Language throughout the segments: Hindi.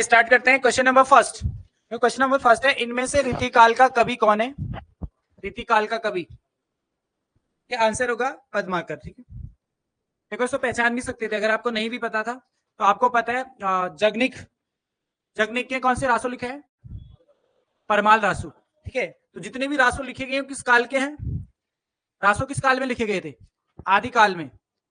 स्टार्ट करते हैं question number first. Question number first है, इनमें से रीतिकाल का कवि कौन है? रीतिकाल का कवि, क्या आंसर होगा? पद्माकर। ठीक है, देखो इसको पहचान भी सकते थे अगर आपको नहीं भी पता था। तो आपको पता है जगनिक, जगनिक के कौन से रासो लिखे हैं? परमाल रासो। ठीक है, तो जितने भी रासो लिखे गए किस काल के हैं? रासो किस काल में लिखे गए थे? आदिकाल में।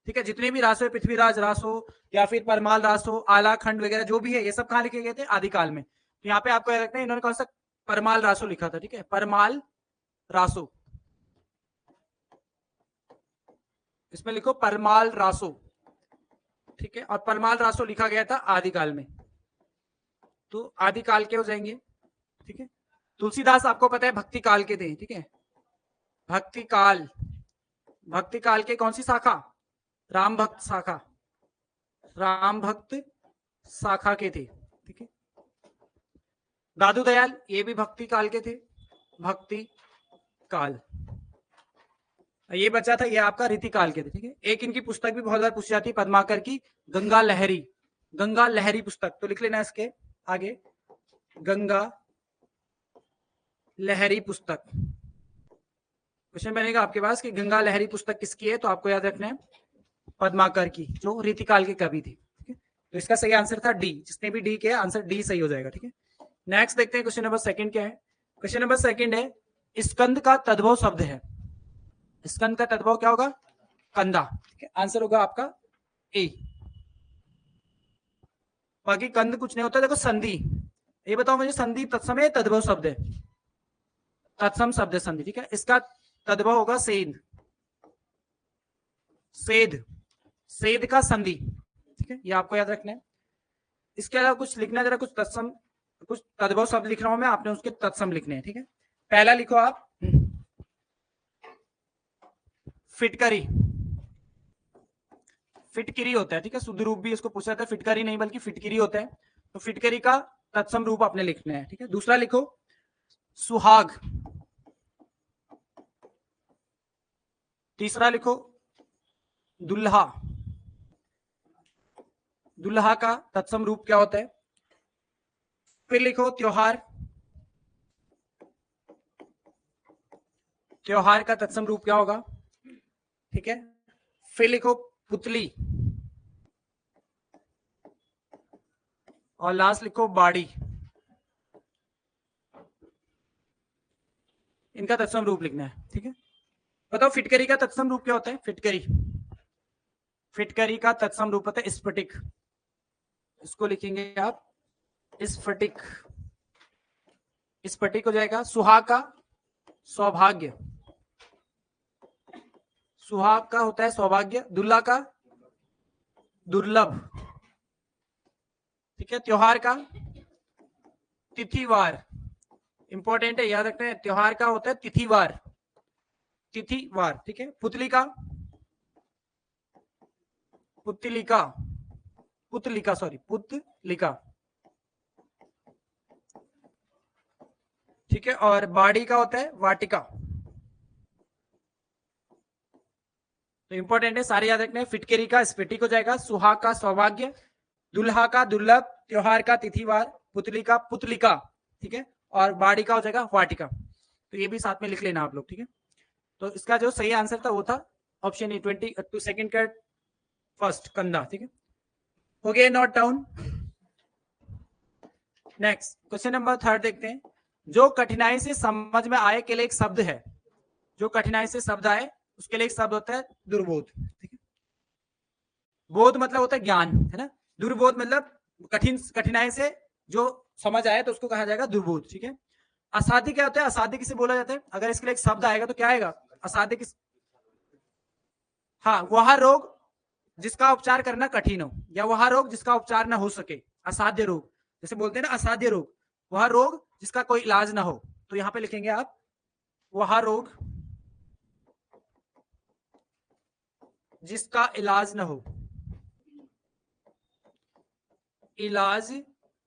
ठीक है, जितने भी रासो है, पृथ्वीराज रासो या फिर परमाल रासो, आलाखंड वगैरह जो भी है, ये सब कहाँ लिखे गए थे? आदिकाल में। तो यहाँ पे आपको याद रखना है इन्होंने कौन सा परमाल रासो लिखा था। ठीक है, परमाल रासो, इसमें लिखो परमाल रासो। ठीक है, और परमाल रासो लिखा गया था आदिकाल में, तो आदिकाल के हो जाएंगे। ठीक है, तुलसीदास आपको पता है भक्ति काल के थे। ठीक है, भक्ति काल, भक्ति काल के कौन सी शाखा? राम भक्त शाखा, राम भक्त शाखा के थे। ठीक है, दादू दयाल ये भी भक्ति काल के थे, भक्ति काल। ये बचा था, ये आपका रीतिकाल के थे। ठीक है, एक इनकी पुस्तक भी बहुत बार पूछी जाती है पद्माकर की, गंगा लहरी, गंगा लहरी पुस्तक, तो लिख लेना इसके आगे, गंगा लहरी पुस्तक। क्वेश्चन बनेगा आपके पास कि गंगा लहरी पुस्तक किसकी है, तो आपको याद रखना है पद्माकर की, जो रीतिकाल के कवि थे। ठीक है, तो इसका सही आंसर था डी। जिसने भी डी किया आंसर डी सही हो जाएगा। ठीक है, नेक्स्ट देखते हैं क्वेश्चन नंबर सेकंड क्या है। क्वेश्चन नंबर सेकंड है, स्कंद का तद्भव शब्द है। स्कंद का तद्भव क्या होगा? कंधा। ठीक है, आंसर होगा आपका ए। बाकी कंद कुछ नहीं होता। देखो संधि, ये बताओ मुझे, संधि तत्सम है तद्भव शब्द है? तत्सम शब्द है संधि। ठीक है, इसका तद्भव होगा सेद, सेद, सेद का संधि। ठीक है, ये आपको याद रखना है। इसके अलावा कुछ लिखना, जरा कुछ तत्सम, कुछ तद्भव शब्द लिख रहा हूं मैं, आपने उसके तत्सम लिखने हैं। ठीक है, पहला लिखो आप फिटकरी, फिटकिरी होता है। ठीक है, शुद्ध रूप भी इसको पूछा जाता है, फिटकरी नहीं बल्कि फिटकिरी होता है। तो फिटकरी का तत्सम रूप आपने लिखना है। ठीक है, दूसरा लिखो सुहाग, तीसरा लिखो दुल्हा, दुल्हा का तत्सम रूप क्या होता है? फिर लिखो त्योहार, त्योहार का तत्सम रूप क्या होगा? ठीक है, फिर लिखो पुतली, और लास्ट लिखो बाड़ी। इनका तत्सम रूप लिखना है। ठीक है, बताओ फिटकरी का तत्सम रूप क्या होता है? फिटकरी, फिटकरी का तत्सम रूप होता है स्फटिक, इसको लिखेंगे आप स्फटिक, स्फटिक हो जाएगा। सुहाग का सौभाग्य, सुहाग का होता है सौभाग्य। दुल्हा का दुर्लभ। ठीक है, त्योहार का तिथिवार, इंपॉर्टेंट है, याद रखना है। त्योहार का होता है तिथिवार, तिथिवार। ठीक है, पुतली का पुतलिका, पुतलिका सॉरी पुतलिका। ठीक है, और बाड़ी का होता है वाटिका। तो इंपॉर्टेंट है, सारे याद रखने हैं। फिटकेरी का स्फटिक हो जाएगा, सुहाग का सौभाग्य, दुल्हा का दुर्लभ, त्योहार का तिथिवार, पुतली का पुतलिका। ठीक है, और बाड़ी का हो जाएगा वाटिका। तो ये भी साथ में लिख लेना आप लोग। ठीक है, तो इसका जो सही आंसर था वो था ऑप्शन ए, 22 सेकंड का फर्स्ट, कंधा। ठीक है, हो गया note down. Next question number third देखते हैं, जो कठिनाई से समझ में आए के लिए एक शब्द है, जो कठिनाई से शब्द आए उसके लिए एक शब्द होता है दुर्बोध। ठीक है, बोध मतलब होता है ज्ञान, है ना। दुर्बोध मतलब कठिनाई से जो समझ आए तो उसको कहा जाएगा दुर्बोध। ठीक है, असाध्य क्या होता है? असाध्य किसे बोला जाता है? अगर इसके लिए एक शब्द आएगा तो क्या आएगा? असाध्य किस, हाँ, वह रोग जिसका उपचार करना कठिन हो, या वह रोग जिसका उपचार ना हो सके, असाध्य रोग। जैसे बोलते हैं ना असाध्य रोग, वह रोग जिसका कोई इलाज ना हो। तो यहां पे लिखेंगे आप वह रोग जिसका इलाज ना हो, इलाज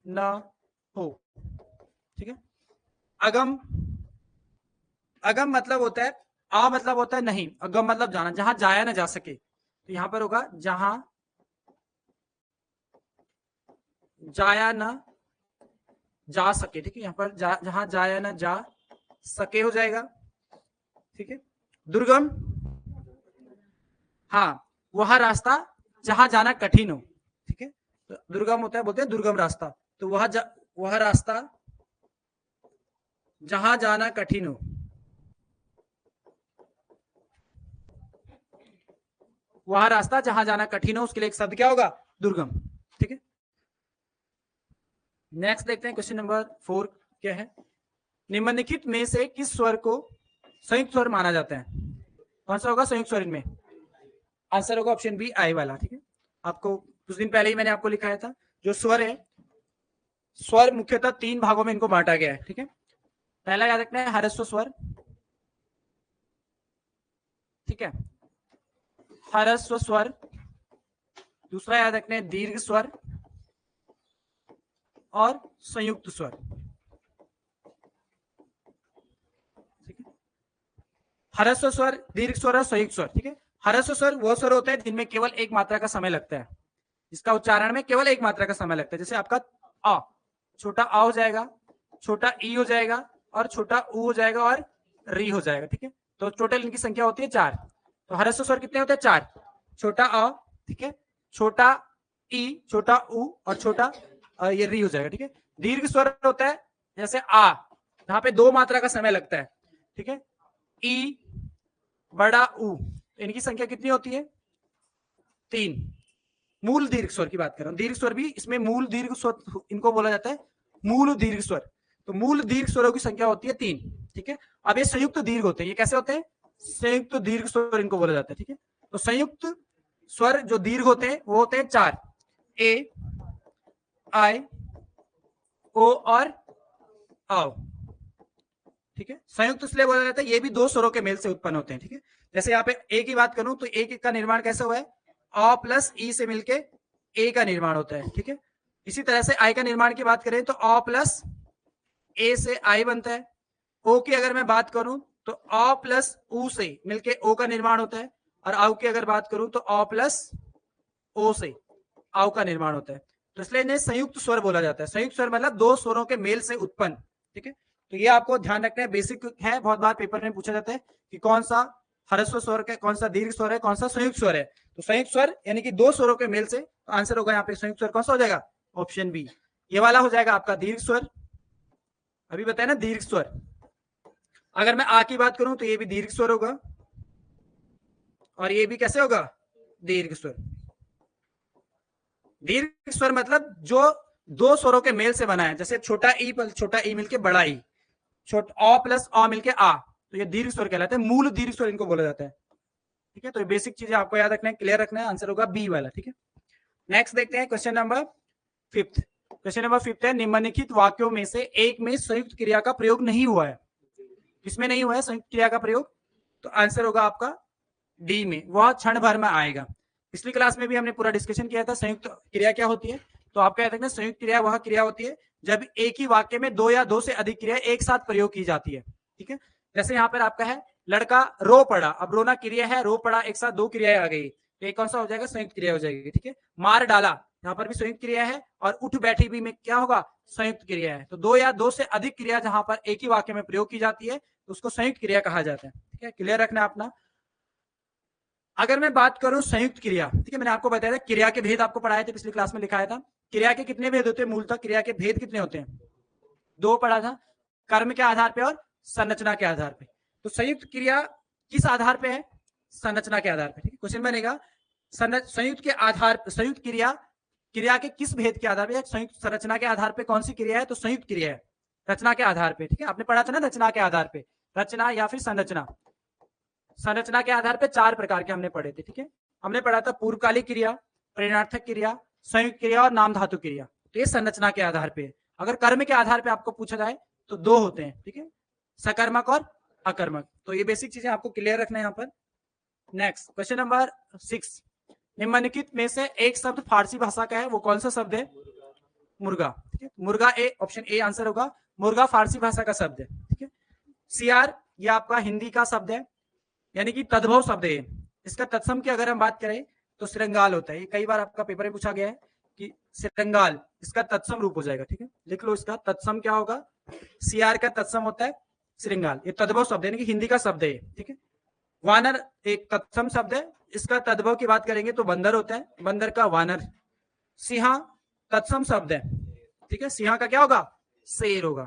ना हो। ठीक है, अगम, अगम मतलब होता है, आ मतलब होता है नहीं, अगम मतलब जाना, जहां जाया ना जा सके। तो यहां पर होगा जहां जाया ना जा सके, ठीक है, यहाँ पर जहां जाया ना जा सके हो जाएगा, ठीक है। दुर्गम, हाँ, वह रास्ता जहां जाना कठिन हो, ठीक है, तो दुर्गम होता है, बोलते हैं दुर्गम रास्ता, तो वह रास्ता जहां जाना कठिन हो, वह रास्ता जहां जाना कठिन हो, उसके लिए एक शब्द क्या होगा, दुर्गम, ठीक है। नेक्स्ट देखते हैं क्वेश्चन नंबर 4 क्या है, निम्नलिखित में से किस स्वर को संयुक्त स्वर माना जाता है, कौन सा होगा संयुक्त स्वर इनमें, आंसर होगा ऑप्शन बी आई वाला, ठीक है। आपको कुछ दिन पहले ही मैंने आपको लिखाया था, जो स्वर है, स्वर मुख्यतः 3 भागों में इनको बांटा गया है, ठीक है। पहला याद रखना है ह्रस्व स्वर, ठीक है, ह्रस्व स्वर, दूसरा याद रखना है दीर्घ स्वर और संयुक्त स्वर, ठीक है। ह्रस्व स्वर, दीर्घ स्वर और संयुक्त स्वर, ठीक है। ह्रस्व स्वर वो स्वर होते हैं जिनमें केवल एक मात्रा का समय लगता है, इसका उच्चारण में केवल एक मात्रा का समय लगता है, जैसे आपका आ, छोटा आ हो जाएगा, छोटा ई हो जाएगा और छोटा ऊ हो जाएगा और री हो जाएगा, ठीक है। तो टोटल इनकी संख्या होती है 4। तो ह्रस्व स्वर कितने होते हैं, 4, छोटा अ, ठीक है, छोटा ई, छोटा ऊ और छोटा ये री हो जाएगा, ठीक है। दीर्घ स्वर होता है जैसे आ, यहाँ पे 2 मात्रा का समय लगता है, ठीक है, ई, बड़ा ऊ, इनकी संख्या कितनी होती है, 3। मूल दीर्घ स्वर की बात कर रहा हूं, दीर्घ स्वर भी इसमें मूल दीर्घ स्वर इनको बोला जाता है, मूल दीर्घ स्वर, तो मूल दीर्घ स्वरों की संख्या होती है 3, ठीक है। अब ये संयुक्त दीर्घ होते हैं, ये कैसे होते हैं, संयुक्त दीर्घ स्वर इनको बोला जाता है, ठीक है। तो संयुक्त स्वर जो दीर्घ होते हैं वो होते हैं 4, ए, आई, ओ और आओ, ठीक है। संयुक्त इसलिए बोला जाता है, ये भी 2 स्वरों के मेल से उत्पन्न होते हैं, ठीक है। जैसे यहाँ पे ए की बात करूं तो ए का निर्माण कैसे हुआ है, अ प्लस ई से मिलके ए का निर्माण होता है, ठीक है। इसी तरह से आई का निर्माण की बात करें तो अ प्लस ए से आई बनता है। ओ की अगर मैं बात करूं तो अ प्लस ऊ से मिलके ओ का निर्माण होता है, और आउ की अगर बात करूं तो अ प्लस ओ से आउ का निर्माण होता है। तो इसलिए इन्हें संयुक्त स्वर बोला जाता है, संयुक्त स्वर मतलब 2 स्वरों के मेल से उत्पन्न, ठीक है। तो ये आपको ध्यान रखना है, बेसिक है, बहुत बार पेपर में पूछा जाता है कि कौन सा ह्रस्व स्वर है, कौन सा दीर्घ स्वर है, कौन सा संयुक्त स्वर है। तो संयुक्त स्वर यानी कि 2 स्वरों के मेल से, तो आंसर होगा यहाँ पे संयुक्त स्वर कौन सा हो जाएगा, ऑप्शन बी, ये वाला हो जाएगा आपका दीर्घ स्वर। अभी बताया ना दीर्घ स्वर, अगर मैं आ की बात करूं तो ये भी दीर्घ स्वर होगा और ये भी कैसे होगा, दीर्घ स्वर। दीर्घ स्वर मतलब जो 2 स्वरों के मेल से बना है, जैसे छोटा ई मिलके बड़ा ई, छोटा अ प्लस अ मिलके आ, तो ये दीर्घ स्वर कहलाते हैं, मूल दीर्घ स्वर इनको बोला जाता है, ठीक है। तो ये बेसिक चीजें आपको याद रखना है, क्लियर रखना है, आंसर होगा बी वाला, ठीक है। नेक्स्ट देखते हैं क्वेश्चन नंबर 5। क्वेश्चन नंबर 5 है, निम्नलिखित वाक्यों में से एक में संयुक्त क्रिया का प्रयोग नहीं हुआ है, किसमें नहीं हुआ है संयुक्त क्रिया का प्रयोग, तो आंसर होगा आपका डी में, वह क्षण भर में आएगा। पिछली क्लास में भी हमने पूरा डिस्कशन किया था संयुक्त क्रिया क्या होती है, तो आपका याद रखना संयुक्त क्रिया वह क्रिया होती है जब एक ही वाक्य में 2 या 2 से अधिक क्रिया एक साथ प्रयोग की जाती है, ठीक है। जैसे यहाँ पर आपका है लड़का रो पड़ा, अब रोना क्रिया है, रो पड़ा, एक साथ 2 क्रियाएं आ गई, तो एक कौन सा हो जाएगा, संयुक्त क्रिया हो जाएगी, ठीक है। मार डाला, यहाँ पर भी संयुक्त क्रिया है, और उठ बैठी भी में क्या होगा, संयुक्त क्रिया है। तो 2 या 2 से अधिक क्रिया जहां पर एक ही वाक्य में प्रयोग की जाती है तो उसको संयुक्त क्रिया कहा जाता है, ठीक है, क्लियर रखना अपना। अगर मैं बात करूं संयुक्त क्रिया, ठीक है, मैंने आपको बताया था क्रिया के भेद आपको पढ़ाए थे, पिछली क्लास में लिखाया था क्रिया के कितने भेद होते हैं, मूलतः क्रिया के भेद कितने होते हैं, 2 पढ़ा था, कर्म के आधार पे और संरचना के आधार पे। तो संयुक्त क्रिया किस आधार पे है, संरचना के आधार पे, ठीक है। क्वेश्चन बनेगा संयुक्त के आधार, संयुक्त क्रिया क्रिया के किस भेद के आधार पे, संयुक्त संरचना के आधार पे कौन सी क्रिया है, तो संयुक्त क्रिया है रचना के आधार पे, ठीक है। आपने पढ़ा था ना रचना के आधार पे, रचना या फिर संरचना। संरचना के आधार पे 4 प्रकार के हमने पढ़े थे, ठीक है। हमने पढ़ा था पूर्वकालिक क्रिया, प्रेरणार्थक क्रिया, संयुक्त क्रिया और नाम धातु क्रिया, तो ये संरचना के आधार पे। अगर कर्म के आधार पे आपको पूछा जाए तो 2 होते हैं, ठीक है, सकर्मक और अकर्मक। तो ये बेसिक चीजें आपको क्लियर रखना है यहाँ पर। नेक्स्ट क्वेश्चन नंबर 6, निम्नलिखित में से एक शब्द फारसी भाषा का है, वो कौन सा शब्द है, मुर्गा, ठीक है। मुर्गा ए, ऑप्शन ए आंसर होगा, मुर्गा फारसी भाषा का शब्द है, ठीक है। सियार ये आपका हिंदी का शब्द है, यानी कि तद्भव शब्द है। इसका तत्सम की अगर हम बात करें तो श्रृंगाल होता है, ये कई बार आपका पेपर में पूछा गया है कि श्रृंगाल, इसका तत्सम रूप हो जाएगा। ठीक है, लिख लो इसका तत्सम क्या होगा, सीआर का तत्सम होता है श्रृंगाल। ये तद्भव शब्द है, यानी कि हिंदी का शब्द है। ठीक है, वानर एक तत्सम शब्द है, इसका तद्भव की बात करेंगे तो बंदर होता है, बंदर का वानर। सिंहा तत्सम शब्द है। ठीक है, सिंहा का क्या होगा, शेर होगा।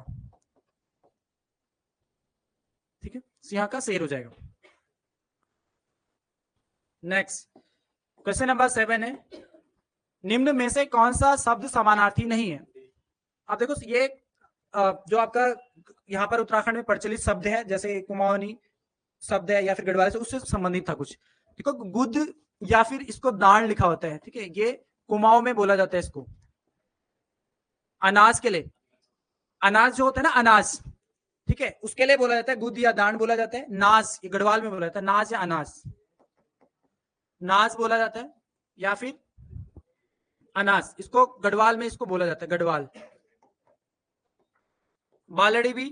ठीक है, सिंहा का शेर हो जाएगा। नेक्स्ट क्वेश्चन नंबर 7 है, निम्न में से कौन सा शब्द समानार्थी नहीं है। आप देखो ये जो आपका यहाँ पर उत्तराखंड में प्रचलित शब्द है, जैसे कुमाऊनी शब्द है या फिर गढ़वाल से, उससे संबंधित था कुछ। देखो गुद या फिर इसको दान लिखा होता है। ठीक है, ये कुमाऊं में बोला जाता है इसको। अनाज के लिए, अनाज जो होता है ना अनाज, ठीक है, उसके लिए बोला जाता है गुद या दान बोला जाता है। नाज ये गढ़वाल में बोला जाता है, नाज या अनाज, नाज बोला जाता है या फिर अनाज, इसको गढ़वाल में इसको बोला जाता है गढ़वाल। बालड़ी भी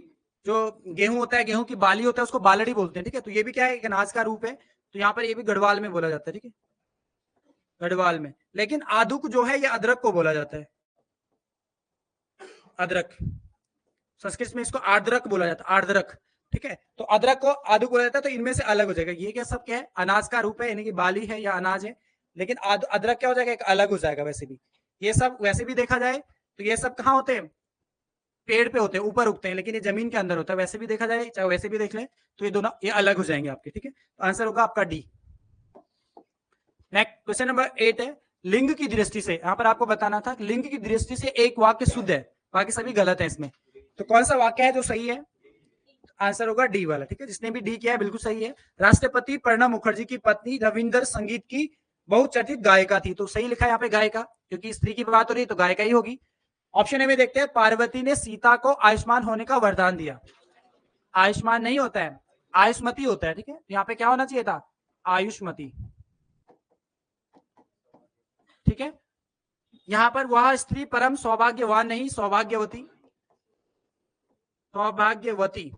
जो गेहूं होता है, गेहूं की बाली होता है, उसको बालड़ी बोलते हैं। ठीक है, तो ये भी क्या है, एक अनाज का रूप है। तो यहाँ पर ये भी गढ़वाल में बोला जाता है। ठीक है, गढ़वाल में। लेकिन आदुक जो है ये अदरक को बोला जाता है, अदरक। संस्कृत में इसको आर्द्रक बोला जाता है, आर्द्रक। ठीक है, तो अदरक को आदुक बोला जाता है। तो इनमें से अलग हो जाएगा, ये क्या सब क्या है, अनाज का रूप है, यानी कि बाली है या अनाज है। लेकिन अदरक क्या हो जाएगा, एक अलग हो जाएगा। वैसे भी ये सब वैसे भी देखा जाए तो ये सब कहाँ होते हैं, पेड़ पे होते हैं, ऊपर उगते हैं, लेकिन ये जमीन के अंदर होता है। वैसे भी देखा जाए चाहे वैसे भी देख लें तो ये दोनों ये अलग हो जाएंगे आपके। ठीक है, तो आंसर होगा आपका डी। नेक्स्ट क्वेश्चन नंबर 8 है, लिंग की दृष्टि से, यहां पर आपको बताना था लिंग की दृष्टि से एक वाक्य शुद्ध है, बाकी सभी गलत है इसमें। तो कौन सा वाक्य है जो सही है, आंसर होगा डी वाला। ठीक है, जिसने भी डी किया है बिल्कुल सही है। राष्ट्रपति प्रणब मुखर्जी की पत्नी रविंदर संगीत की बहुचर्चित गायिका थी। तो सही लिखा है यहाँ पे गायिका, क्योंकि स्त्री की बात हो रही है तो गायिका ही होगी। ऑप्शन ए में देखते हैं, पार्वती ने सीता को आयुष्मान होने का वरदान दिया। आयुष्मान नहीं होता है, आयुष्मती होता है। ठीक है, यहाँ पे क्या होना चाहिए था, आयुष्मती। ठीक है, यहां पर वह स्त्री परम सौभाग्यवान नहीं सौभाग्यवती, सौभाग्यवती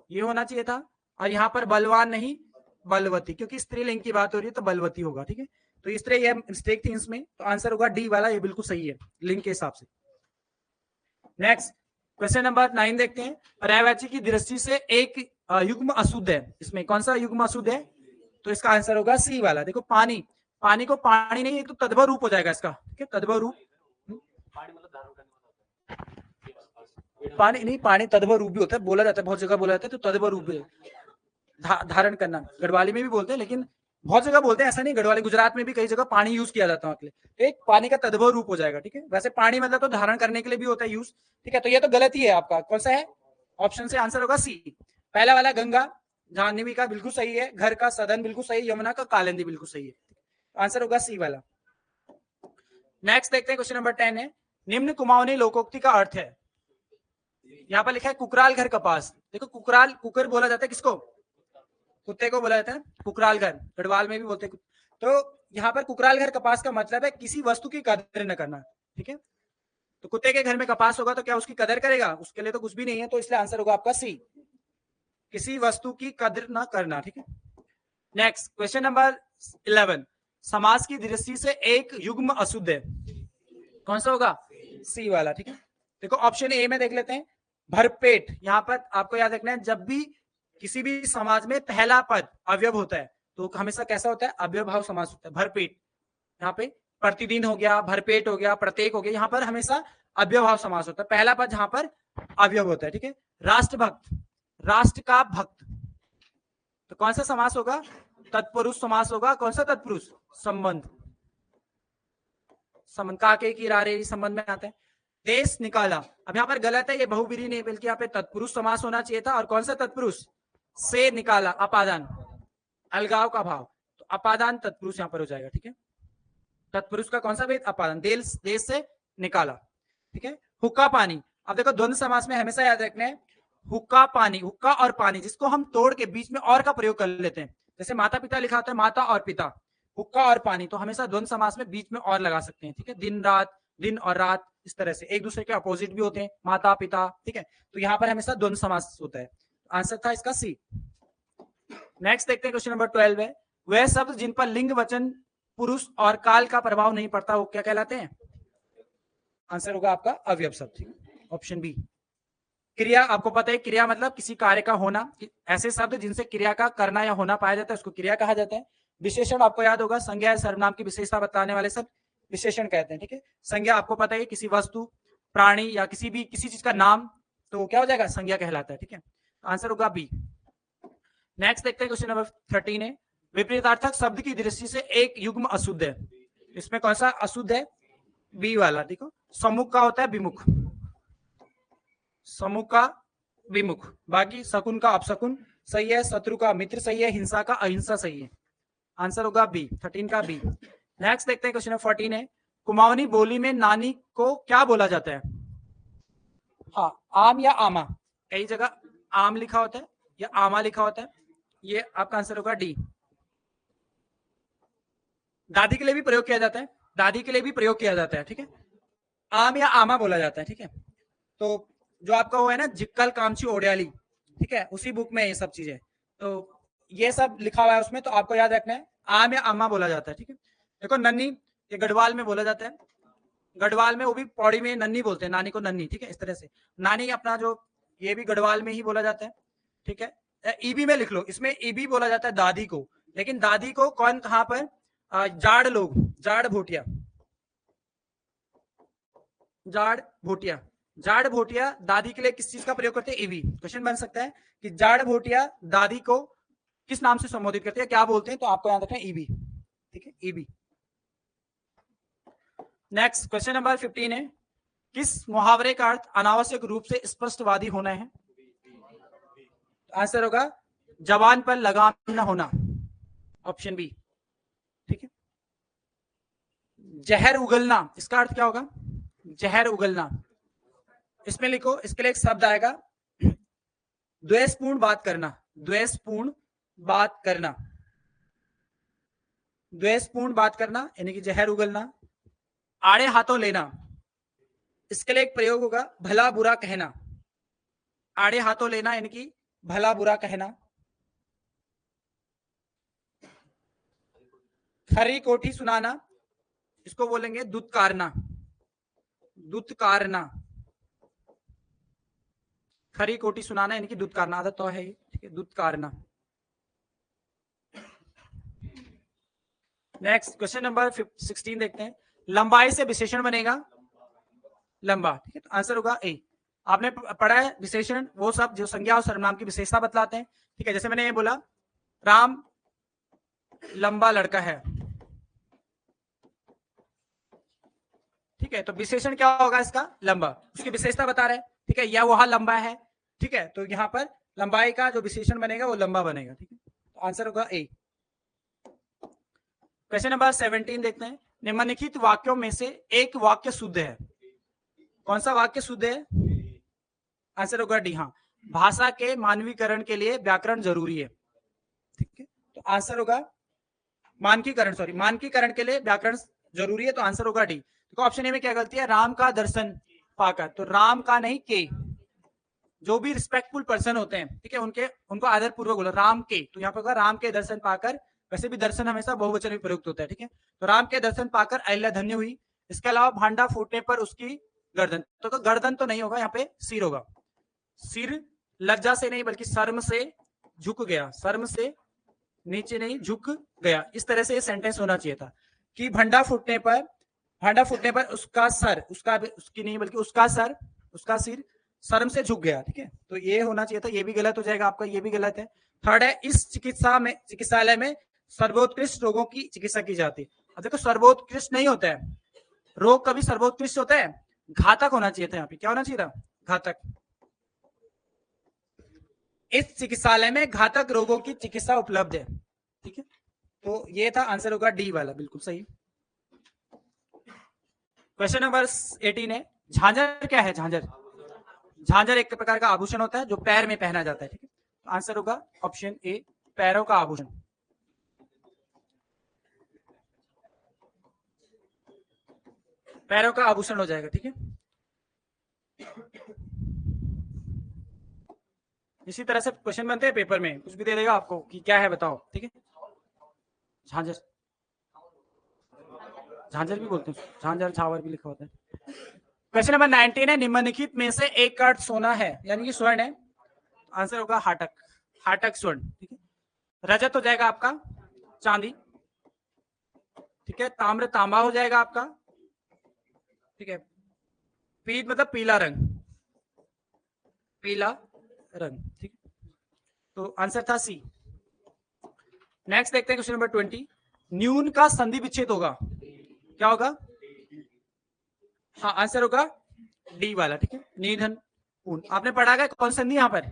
ये होना चाहिए था। और यहाँ पर बलवान नहीं बलवती, क्योंकि स्त्रीलिंग की बात हो रही है तो बलवती होगा। ठीक है, तो इस तरह ये मिस्टेक थी इसमें, तो आंसर होगा डी वाला, ये बिल्कुल सही है लिंग के हिसाब से। नेक्स्ट क्वेश्चन नंबर 9 देखते हैं, पर्यायवाची की दृष्टि से एक युग्म अशुद्ध है, इसमें कौन सा युग्म अशुद्ध है, तो इसका आंसर होगा सी वाला। देखो पानी, पानी को पानी नहीं, तो तद्भव रूप हो जाएगा इसका। ठीक है, तद्भव रूप, पानी नहीं, पानी तद्भव रूप भी होता है, बोला जाता है बहुत जगह बोला जाता है, तो तद्भव रूप धारण करना गढ़वाली में भी बोलते हैं, लेकिन बहुत जगह बोलते हैं, ऐसा नहीं। गढ़वाली गुजरात में भी कई जगह पानी यूज किया जाता है, तो एक पानी का तद्भव रूप हो जाएगा। ठीक है, वैसे पानी मतलब तो धारण करने के लिए भी होता है यूज। ठीक है, तो ये तो गलत ही है आपका, कौन सा है, ऑप्शन से आंसर होगा सी पहला वाला। गंगा जाह्नवी का बिल्कुल सही है, घर का सदन बिल्कुल सही, यमुना का कालिंदी बिल्कुल सही है, आंसर होगा सी वाला। नेक्स्ट देखते हैं क्वेश्चन नंबर 10 है, निम्न कुमाऊनी लोकोक्ति का अर्थ है। यहाँ पर लिखा है कुकराल घर कपास। देखो कुकराल, कुकर बोला जाता है किसको, कुत्ते को बोला जाता है कुकराल घर, गढ़वाल में भी बोलते हैं। तो यहाँ पर कुकराल घर कपास का मतलब है किसी वस्तु की कदर न करना। ठीक है, तो कुत्ते के घर में कपास होगा तो क्या उसकी कदर करेगा, उसके लिए तो कुछ भी नहीं है, तो इसलिए आंसर होगा आपका सी, किसी वस्तु की कदर न करना। ठीक है, नेक्स्ट क्वेश्चन नंबर 11, समास की दृष्टि से एक युग्म अशुद्ध है, कौन सा होगा, सी वाला। ठीक है, देखो ऑप्शन ए में देख लेते हैं, भरपेट। यहाँ पर आपको याद रखना है, जब भी किसी भी समाज में पहला पद अवयव होता है तो हमेशा कैसा होता है, अव्ययभाव समास होता है। भरपेट, यहाँ पे प्रतिदिन हो गया, भरपेट हो गया, प्रत्येक हो गया, यहाँ पर हमेशा अव्ययभाव समास होता है, पहला पद जहां पर अवयव होता है। ठीक है, राष्ट्रभक्त, राष्ट्र का भक्त, तो कौन सा समास होगा, तत्पुरुष समास होगा। कौन सा तत्पुरुष, संबंध, संबंध काके की रारे संबंध में आता है। देश निकाला, अब यहाँ पर गलत है, ये बहुब्रीहि नहीं बल्कि यहाँ पे तत्पुरुष समास होना चाहिए था। और कौन सा तत्पुरुष, से निकाला, अपादान, अलगाव का भाव, तो अपादान तत्पुरुष यहाँ पर हो जाएगा। ठीक है, तत्पुरुष का कौन सा भेद, अपादान, देश से निकाला। ठीक है, हुक्का पानी, अब देखो द्वंद्व समास में हमेशा याद रखना है, हुक्का पानी, हुक्का और पानी, जिसको हम तोड़ के बीच में और का प्रयोग कर लेते हैं, जैसे माता पिता लिखा होता है माता और पिता, हुक्का और पानी, तो हमेशा द्वंद्व समास में बीच में और लगा सकते हैं। ठीक है, दिन रात, दिन और रात, इस तरह से एक दूसरे के अपोजिट भी होते हैं, माता पिता। ठीक है, तो यहाँ पर हमेशा द्वंद्व समास होता है, आंसर था इसका सी। नेक्स्ट देखते हैं क्वेश्चन नंबर 12 है, वह शब्द जिन पर लिंग वचन पुरुष और काल का प्रभाव नहीं पड़ता वो क्या कहलाते हैं, आंसर होगा आपका अवयव शब्द, ठीक है, ऑप्शन बी। क्रिया, आपको पता है क्रिया मतलब किसी कार्य का होना, ऐसे शब्द जिनसे क्रिया का करना या होना पाया जाता है उसको क्रिया कहा जाता है। विशेषण आपको याद होगा, संज्ञा या सर्वनाम की विशेषता बताने वाले सब विशेषण कहते हैं, ठीक है। संज्ञा आपको पता है किसी वस्तु, प्राणी या किसी चीज का नाम, तो क्या हो जाएगा, संज्ञा कहलाता है, ठीक है। आंसर होगा बी। नेक्स्ट देखते हैं क्वेश्चन नंबर 13 है, विपरीतार्थक शब्द की दृष्टि से एक युग्म अशुद्ध है। इसमें कौन सा अशुद्ध है, बी वाला, देखो सम्मुख का होता है विमुख, सम्मुख का विमुख, बाकी शकुन का अपशकुन सही है, शत्रु का मित्र सही है, हिंसा का अहिंसा सही है। आंसर होगा बी, 13 का बी। नेक्स्ट देखते हैं क्वेश्चन नंबर 14 है, कुमाऊनी बोली में नानी को क्या बोला जाता है। हाँ, आम या आमा, कई जगह आम लिखा होता है या आमा लिखा होता है, ये आपका आंसर होगा डी। दादी के लिए भी प्रयोग किया जाता है, दादी के लिए भी प्रयोग किया जाता है, ठीक है, आम या आमा बोला जाता है, ठीक है। तो जो आपका वो है ना जिक्कल कामची ओडियाली, ठीक है, उसी बुक में ये सब चीजें, तो ये सब लिखा हुआ है उसमें, तो आपको याद रखना है आम या आमा बोला जाता है, ठीक है। देखो नन्नी, ये गढ़वाल में बोला जाता है, गढ़वाल में वो भी पौड़ी में नन्नी बोलते हैं, नानी को नन्नी, ठीक है, इस तरह से नानी अपना जो, ये भी गढ़वाल में ही बोला जाता है, ठीक है। ईबी में लिख लो, इसमें ईबी बोला जाता है दादी को, लेकिन दादी को कौन कहां पर, जाड़ लोग, जाड़ भोटिया, जाड़ भोटिया, जाड़ भोटिया दादी के लिए किस चीज का प्रयोग करते हैं, ईवी। क्वेश्चन बन सकता है कि जाड़ भोटिया दादी को किस नाम से संबोधित करते हैं, क्या बोलते हैं, तो आपको याद रखना है ईवी, ठीक है, ईवी। नेक्स्ट क्वेश्चन नंबर 15 है, किस मुहावरे का अर्थ अनावश्यक रूप से स्पष्टवादी होना है। आंसर होगा जवान पर लगाम न होना, ऑप्शन बी, ठीक है। जहर उगलना, इसका अर्थ क्या होगा, जहर उगलना, इसमें लिखो, इसके लिए एक शब्द आएगा द्वेषपूर्ण बात करना, द्वेषपूर्ण बात करना, द्वेषपूर्ण बात करना यानी कि जहर उगलना। आड़े हाथों लेना, इसके लिए एक प्रयोग होगा भला बुरा कहना, आड़े हाथों लेना यानी कि भला बुरा कहना। खरी कोठी सुनाना, इसको बोलेंगे दुत्कारना, दुत्कारना, खरी कोठी सुनाना यानी कि दुत्कारना, आदत तो है, ठीक है, दुत्कारना। नेक्स्ट क्वेश्चन नंबर 16 देखते हैं, लंबाई से विशेषण बनेगा, लंबा, ठीक है, तो आंसर होगा ए। आपने पढ़ा है विशेषण वो सब जो संज्ञा और सर्वनाम की विशेषता बतलाते हैं, ठीक है, जैसे मैंने ये बोला राम लंबा लड़का है, ठीक है, तो विशेषण क्या होगा इसका, लंबा, उसकी विशेषता बता रहे हैं, ठीक है, या वहां लंबा है, ठीक है, तो यहाँ पर लंबाई का जो विशेषण बनेगा वो लंबा बनेगा, ठीक है, तो आंसर होगा ए। क्वेश्चन नंबर 17 देखते हैं, निम्नलिखित वाक्यों में से एक वाक्य शुद्ध है, कौन सा वाक्य शुद्ध है, आंसर होगा डी, हाँ, भाषा के मानवीकरण के लिए व्याकरण जरूरी है, ठीक है, तो आंसर होगा मानकीकरण, सॉरी मानकीकरण के लिए व्याकरण जरूरी है, तो आंसर होगा डी। देखो ऑप्शन ए में क्या गलती है, राम का दर्शन पाकर, तो राम का नहीं के, जो भी रिस्पेक्टफुल पर्सन होते हैं, ठीक है, उनको आदर पूर्वक बोला राम के, तो यहाँ पर होगा राम के दर्शन पाकर, वैसे भी दर्शन हमेशा बहुवचन में प्रयुक्त होता है, ठीक है, तो राम के दर्शन पाकर अहिल्या धन्य हुई। इसके अलावा भांडा फूटने पर उसकी गर्दन, तो गर्दन तो नहीं होगा, यहाँ पे सिर होगा, सिर लज्जा से नहीं बल्कि शर्म से झुक गया, शर्म से नीचे नहीं झुक गया, इस तरह से ये सेंटेंस होना चाहिए था कि भांडा फूटने पर उसका सर, उसकी नहीं बल्कि उसका सर, उसका सिर शर्म से झुक गया, ठीक है, तो ये होना चाहिए था, ये भी गलत हो जाएगा आपका, ये भी गलत है। थर्ड है, इस चिकित्सालय में सर्वोत्कृष्ट रोगों की चिकित्सा की जाती है। अब देखो सर्वोत्कृष्ट नहीं होता है, रोग कभी सर्वोत्कृष्ट होता है, घातक होना चाहिए था, यहाँ पे क्या होना चाहिए था, घातक। इस चिकित्सालय में घातक रोगों की चिकित्सा उपलब्ध है, ठीक है, तो ये था आंसर होगा डी वाला, बिल्कुल सही। क्वेश्चन नंबर 18 है, झांझर क्या है, झांझर, झांझर एक प्रकार का आभूषण होता है जो पैर में पहना जाता है, ठीक है, तो आंसर होगा ऑप्शन ए, पैरों का आभूषण। पैरों का आभूषण हो जाएगा, ठीक है। इसी तरह से क्वेश्चन बनते हैं पेपर में, कुछ भी दे देगा आपको कि क्या है बताओ, ठीक है। झांझर, झांझर भी बोलते हैं, झांझर छावर भी लिखा होता है। क्वेश्चन नंबर 19 है, निम्नलिखित में से एक का अर्थ सोना है यानी कि स्वर्ण है। आंसर होगा हाटक, हाटक स्वर्ण। ठीक है, रजत हो जाएगा आपका चांदी। ठीक है, ताम्र तांबा हो जाएगा आपका। ठीक है, पीत मतलब पीला रंग, पीला रंग। ठीक है, तो आंसर था सी। नेक्स्ट देखते हैं क्वेश्चन नंबर 20। न्यून का संधि विच्छेद होगा, क्या होगा? हाँ, आंसर होगा डी वाला। ठीक है, निधन ऊन। आपने पढ़ा है कौन संधि यहाँ पर?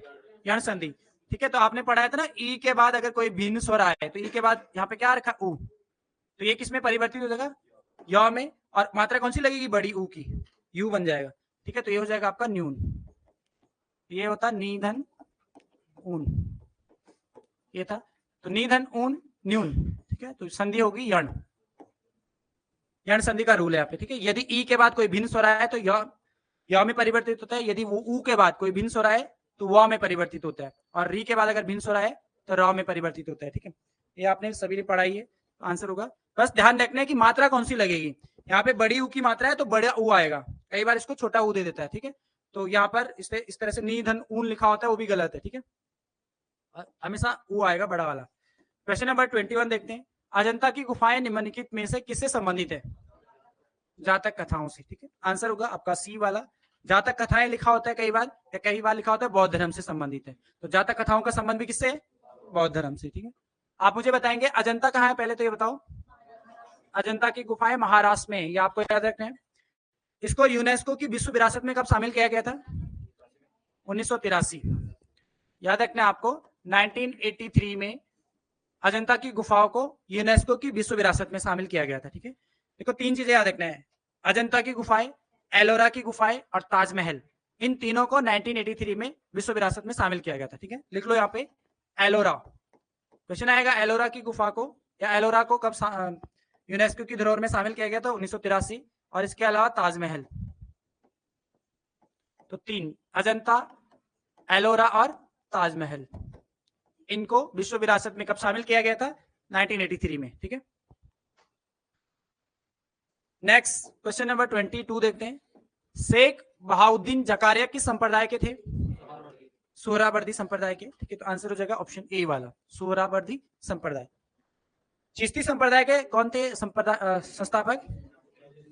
यण संधि। ठीक है, तो आपने पढ़ाया था ना ई के बाद अगर कोई भिन्न स्वर आए तो ई के बाद यहाँ पे क्या रखा? ऊ। तो ये किसमें परिवर्तित हो जाएगा? य में। और मात्रा कौन सी लगेगी? बड़ी ऊ की, यू बन जाएगा। ठीक है, तो ये हो जाएगा आपका न्यून। ये होता निधन ऊन, ये था। तो निधन ऊन न्यून। ठीक है, तो संधि होगी यण, यण संधि का रूल है यहाँ पे। ठीक है, यदि ई के बाद कोई भिन्न स्वर आए तो य में परिवर्तित होता है, यदि वो ऊ के बाद कोई भिन्न स्वर आए तो व में परिवर्तित होता है, और री के बाद अगर भिन्न स्वर आए तो र में परिवर्तित होता है। ठीक है, ये आपने सभी ने पढ़ाई है। तो आंसर होगा, बस ध्यान रखना है कि मात्रा कौन सी लगेगी। यहाँ पे बड़ी ऊ की मात्रा है तो बड़ा ऊ आएगा, कई बार इसको छोटा ऊ दे देता है। ठीक है, तो यहाँ पर इस तरह से निधन ऊन लिखा होता है, वो भी गलत है। ठीक है, हमेशा ऊ आएगा बड़ा वाला। क्वेश्चन नंबर 21 देखते हैं। अजंता की गुफाएं निम्नलिखित में से किससे संबंधित है? जातक कथाओं से। ठीक है, आंसर होगा आपका सी वाला। जातक कथाएं लिखा होता है कई बार, या कई बार लिखा होता है बौद्ध धर्म से संबंधित है। तो जातक कथाओं का संबंध भी किससे है? बौद्ध धर्म से। ठीक है, आप मुझे बताएंगे अजंता कहाँ है, पहले तो ये बताओ। अजंता की गुफाएं महाराष्ट्र में, ये आपको याद रखना है। इसको यूनेस्को की विश्व विरासत में कब शामिल किया गया था? 1983। याद रखना है आपको, 1983 में अजंता की गुफाओं को यूनेस्को की विश्व विरासत में शामिल किया गया था। ठीक है, देखो तीन चीजें याद रखना है, अजंता की गुफाएं, एलोरा की गुफाएं और ताजमहल, इन तीनों को 1983 में विश्व विरासत में शामिल किया गया था। ठीक है, लिख लो यहाँ पे एलोरा। क्वेश्चन आएगा एलोरा की गुफा को या एलोरा को कब यूनेस्को की धरोहर में शामिल किया गया था? 1983। और इसके अलावा ताजमहल। तो तीन, अजंता, एलोरा और ताजमहल, इनको विश्व विरासत में कब शामिल किया गया था? 1983 में। ठीक है, नेक्स्ट क्वेश्चन नंबर 22 देखते हैं। शेख बहाउद्दीन जकारिया किस संप्रदाय के थे? सोहरावर्दी संप्रदाय के। ठीक है, तो आंसर हो जाएगा ऑप्शन ए वाला, सोहरावर्दी संप्रदाय। चिश्ती संप्रदाय के कौन थे संस्थापक?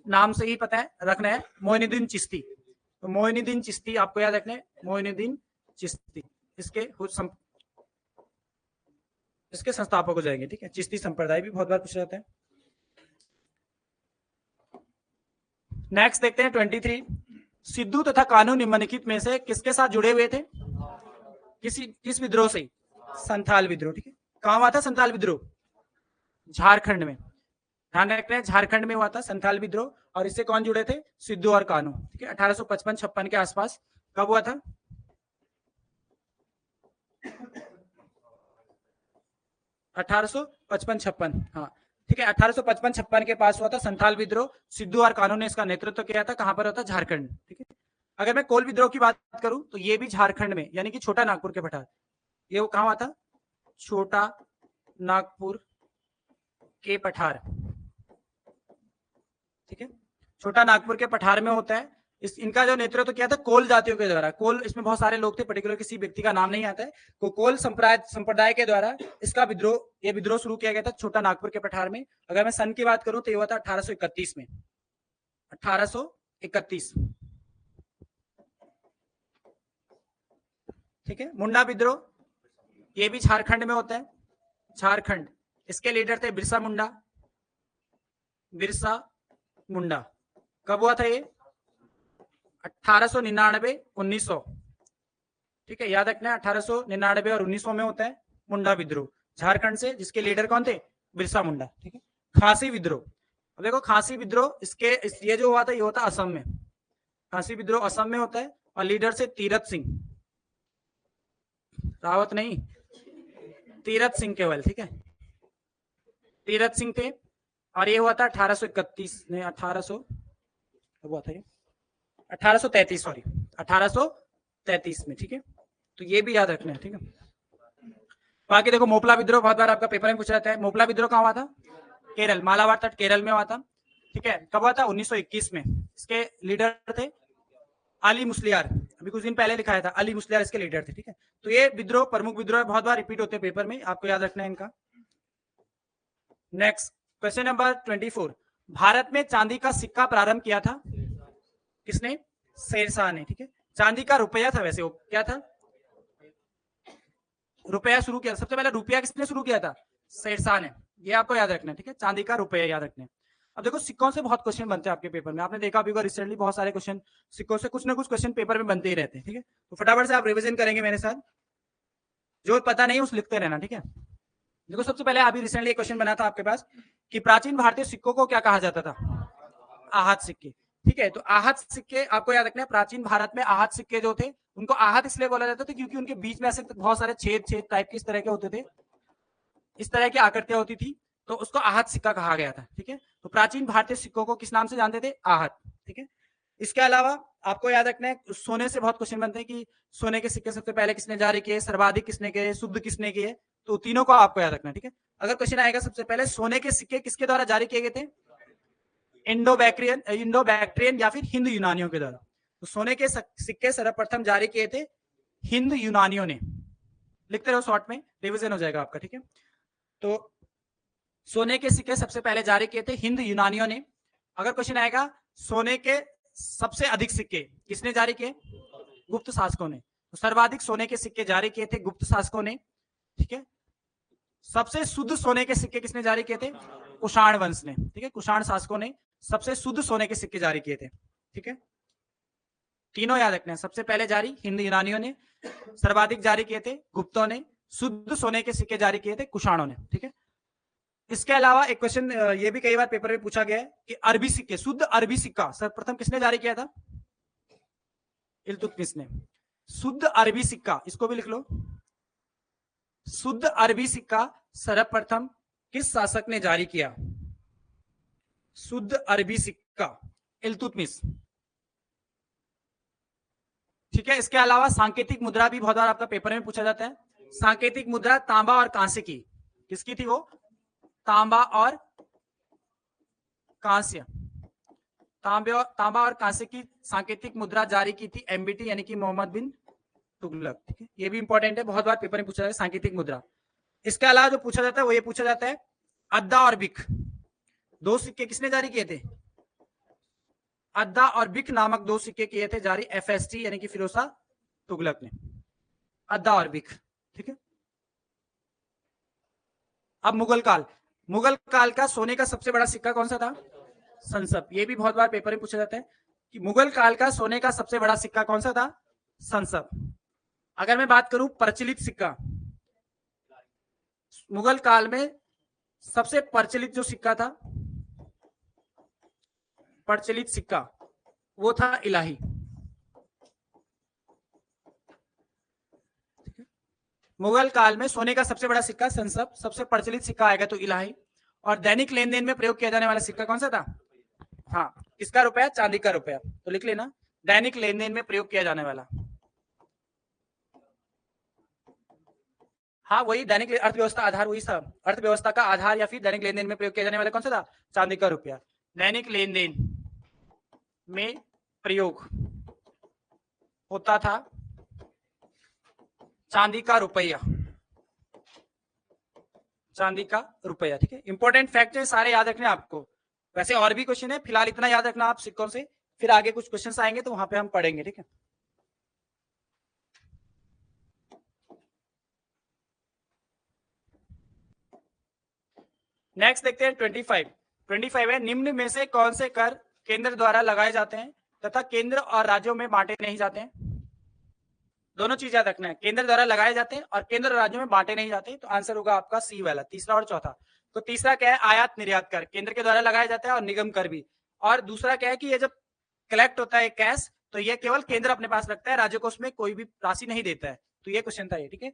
नाम से ही पता है, रखना है, मोइनुद्दीन चिश्ती। तो मोइनुद्दीन चिश्ती आपको याद रखना है, मोइनुद्दीन चिश्ती इसके संस्थापक हो जाएंगे। ठीक है, चिश्ती संप्रदाय भी बहुत बार पूछा जाता है। नेक्स्ट देखते हैं 23। सिद्धू तथा कान्हू निम्नलिखित में से किसके साथ जुड़े हुए थे? किस विद्रोह से? संथाल विद्रोह। ठीक है, कहां हुआ था संथाल विद्रोह? झारखंड में। ध्यान रखना है, झारखंड में हुआ था संथाल विद्रोह, और इससे कौन जुड़े थे? सिद्धू और कान्हू। ठीक है, 1855-56 के आसपास। कब हुआ था? 1855-56। हाँ, ठीक है, 1855-56 के पास हुआ था संथाल विद्रोह। सिद्धू और कान्हू ने इसका नेतृत्व किया था। कहां पर होता? झारखंड। ठीक है, अगर मैं कोल विद्रोह की बात करूं तो ये भी झारखंड में, यानी कि छोटा नागपुर के पठार। ये वो कहां हुआ था? छोटा नागपुर के पठार। ठीक है, छोटा नागपुर के पठार में होता है। इनका जो नेतृत्व किया था कोल जातियों के द्वारा। कोल, इसमें बहुत सारे लोग थे, पर्टिकुलर किसी व्यक्ति का नाम नहीं आता है। कोल संप्रदाय के द्वारा इसका ये विद्रोह शुरू किया गया था छोटा नागपुर के पठार में। अगर मैं सन की बात करूं तो ये हुआ था 1831 में, 1831। ठीक है, मुंडा विद्रोह, ये भी झारखंड में होता है, झारखंड। इसके लीडर थे बिरसा मुंडा। बिरसा मुंडा कब हुआ था? ये 1899-1900। ठीक है, याद रखना है, 1899 और 1900 में होता है मुंडा विद्रोह, झारखंड से, जिसके लीडर कौन थे? बिरसा मुंडा। ठीक है, खासी विद्रोह। अब देखो खासी विद्रोह, ये जो हुआ था, ये होता असम में। खासी विद्रोह असम में होता है, और लीडर से तीरथ सिंह, रावत नहीं, तीरथ सिंह केवल। ठीक है, तीरथ सिंह थे, और ये हुआ था 1831 में, 1800 हुआ था ये 1833, सॉरी 1833 में। ठीक है, तो ये भी याद रखना है। ठीक है, बाकी देखो मोपला विद्रोह बहुत बार आपका पेपर में पूछा जाता है। मोपला विद्रोह कहाँ हुआ था? केरल, मालाबार तट केरल में हुआ था। ठीक है, कब हुआ था? 1921 में। इसके लीडर थे अली मुस्लियार, अभी कुछ दिन पहले लिखाया था, अली मुस्लियार इसके लीडर थे, ठीक है। तो ये विद्रोह, प्रमुख विद्रोह बहुत बार रिपीट होते हैं पेपर में, आपको याद रखना है इनका। नेक्स्ट क्वेश्चन नंबर 24, भारत में चांदी का सिक्का प्रारंभ किया था किसने? शेरशाह ने, ठीक है। चांदी का रुपया था, वैसे वो क्या था? रुपया शुरू किया, सबसे पहले रुपया किसने शुरू किया था? शेरशाह ने, ये आपको याद रखना है, ठीक है। चांदी का रुपया याद रखना है। अब देखो सिक्कों से बहुत क्वेश्चन बनते हैं आपके पेपर में, आपने देखा भी होगा रिसेंटली बहुत सारे क्वेश्चन सिक्कों से कुछ ना कुछ क्वेश्चन पेपर में बनते ही रहते हैं, ठीक है। तो फटाफट से आप रिविजन करेंगे मेरे साथ, जो पता नहीं उस लिखते रहना, ठीक है। देखो सबसे पहले अभी रिसेंटली एक क्वेश्चन बना था आपके पास कि प्राचीन भारतीय सिक्कों को क्या कहा जाता था? आहत सिक्के, ठीक है। तो आहत सिक्के आपको याद रखना है, प्राचीन भारत में आहत सिक्के जो थे उनको आहत इसलिए बोला जाता था क्योंकि उनके बीच में ऐसे बहुत सारे छेद छेद टाइप के इस तरह के होते थे, इस तरह की आकृतियां होती थी, तो उसको आहत सिक्का कहा गया था, ठीक है। तो प्राचीन भारतीय सिक्कों को किस नाम से जानते थे? आहत, ठीक है। इसके अलावा आपको याद रखना है, सोने से बहुत क्वेश्चन बनते हैं कि सोने के सिक्के सबसे पहले किसने जारी किए, सर्वाधिक किसने किए, शुद्ध किसने किए, तो तीनों को आपको याद रखना है, ठीक है। अगर क्वेश्चन आएगा सबसे पहले सोने के सिक्के किसके द्वारा जारी किए गए थे? इंडो बैक्ट्रियन या फिर हिंद यूनानियों के द्वारा। तो सोने के सिक्के सर्वप्रथम जारी किए थे हिंद यूनानियों ने, लिखते रहो शॉर्ट में, रिविजन हो जाएगा आपका, ठीक है। तो सोने के सिक्के सबसे पहले जारी किए थे हिंद यूनानियों ने। अगर क्वेश्चन आएगा सोने के सबसे अधिक सिक्के किसने जारी किए? गुप्त शासकों ने। तो सर्वाधिक सोने के सिक्के जारी किए थे गुप्त शासकों ने, ठीक है। सबसे शुद्ध सोने के सिक्के किसने जारी किए थे? कुषाण वंश ने, ठीक है। कुषाण शासकों ने सबसे शुद्ध सोने के सिक्के जारी किए थे, ठीक है। तीनों याद रखना है, सबसे पहले जारी हिंद यूनानियों ने, सर्वाधिक जारी किए थे गुप्तों ने, शुद्ध सोने के सिक्के जारी किए थे कुषाणों ने, ठीक है। इसके अलावा एक क्वेश्चन ये भी कई बार पेपर में पूछा गया है कि अरबी सिक्के, शुद्ध अरबी सिक्का सर्वप्रथम किसने जारी किया था? इल्तुतमिश ने। शुद्ध अरबी सिक्का, इसको भी लिख लो, शुद्ध अरबी सिक्का सर्वप्रथम किस शासक ने जारी किया? शुद्ध अरबी सिक्का इल्तुतमिश, ठीक है। इसके अलावा सांकेतिक मुद्रा भी बहुत बार आपका पेपर में पूछा जाता है। सांकेतिक मुद्रा तांबा और कांस्य की, किसकी थी वो? तांबा और कांस्य, तांबा और कांस्य की सांकेतिक मुद्रा जारी की थी एमबीटी यानी कि मोहम्मद बिन तुगलक, ठीक है। ये भी इंपॉर्टेंट है, बहुत बार पेपर में पूछा जाता है सांकेतिक मुद्रा। इसके अलावा जो पूछा जाता है वो ये पूछा जाता है अद्दा और बिक, दो सिक्के किसने जारी किए थे? अद्दा और बिक नामक दो सिक्के किए थे जारी एफएसटी यानी कि फिरोज तुगलक ने, अद्दा और बिक, ठीक है। अब मुगल काल, मुगल काल का सोने का सबसे बड़ा सिक्का कौन सा था? संसप, ये भी बहुत बार पेपर में पूछा जाता है कि मुगल काल का सोने का सबसे बड़ा सिक्का कौन सा था? संसप। अगर मैं बात करूं प्रचलित सिक्का, मुगल काल में सबसे प्रचलित जो सिक्का था, प्रचलित सिक्का, वो था इलाही। मुगल काल में सोने का सबसे बड़ा सिक्का संसप, सबसे प्रचलित सिक्का आएगा तो इलाही। और दैनिक लेन देन में प्रयोग किया जाने वाला सिक्का कौन सा था? हाँ, किसका रुपया? चांदी का रुपया, तो लिख लेना दैनिक लेन देन में प्रयोग किया जाने वाला, हाँ वही दैनिक अर्थव्यवस्था आधार, वही सब अर्थव्यवस्था का आधार या फिर दैनिक लेन देन में प्रयोग किया जाने वाला कौन सा था? चांदी का रुपया। दैनिक लेन देन में प्रयोग होता था चांदी का रुपया, चांदी का रुपया, ठीक है। इंपॉर्टेंट फैक्ट है, सारे याद रखने आपको। वैसे और भी क्वेश्चन है, फिलहाल इतना याद रखना आप सिक्कों से, फिर आगे कुछ क्वेश्चंस आएंगे तो वहां पे हम पढ़ेंगे, ठीक है। नेक्स्ट देखते हैं 25 है, निम्न में से कौन से कर केंद्र द्वारा लगाए जाते हैं तथा केंद्र और राज्यों में बांटे नहीं जाते हैं? दोनों चीज याद रखना है, केंद्र द्वारा लगाए जाते हैं और केंद्र और राज्यों में बांटे नहीं जाते। तो आंसर होगा आपका सी वाला, तीसरा और चौथा। तो तीसरा क्या है? आयात निर्यात कर केंद्र के द्वारा लगाया जाता है और निगम कर भी। और दूसरा क्या है कि ये जब कलेक्ट होता है कैश, तो ये केवल केंद्र अपने पास रखता है, राज्य को उसमें कोई भी राशि नहीं देता है। तो ये क्वेश्चन था ये, ठीक है।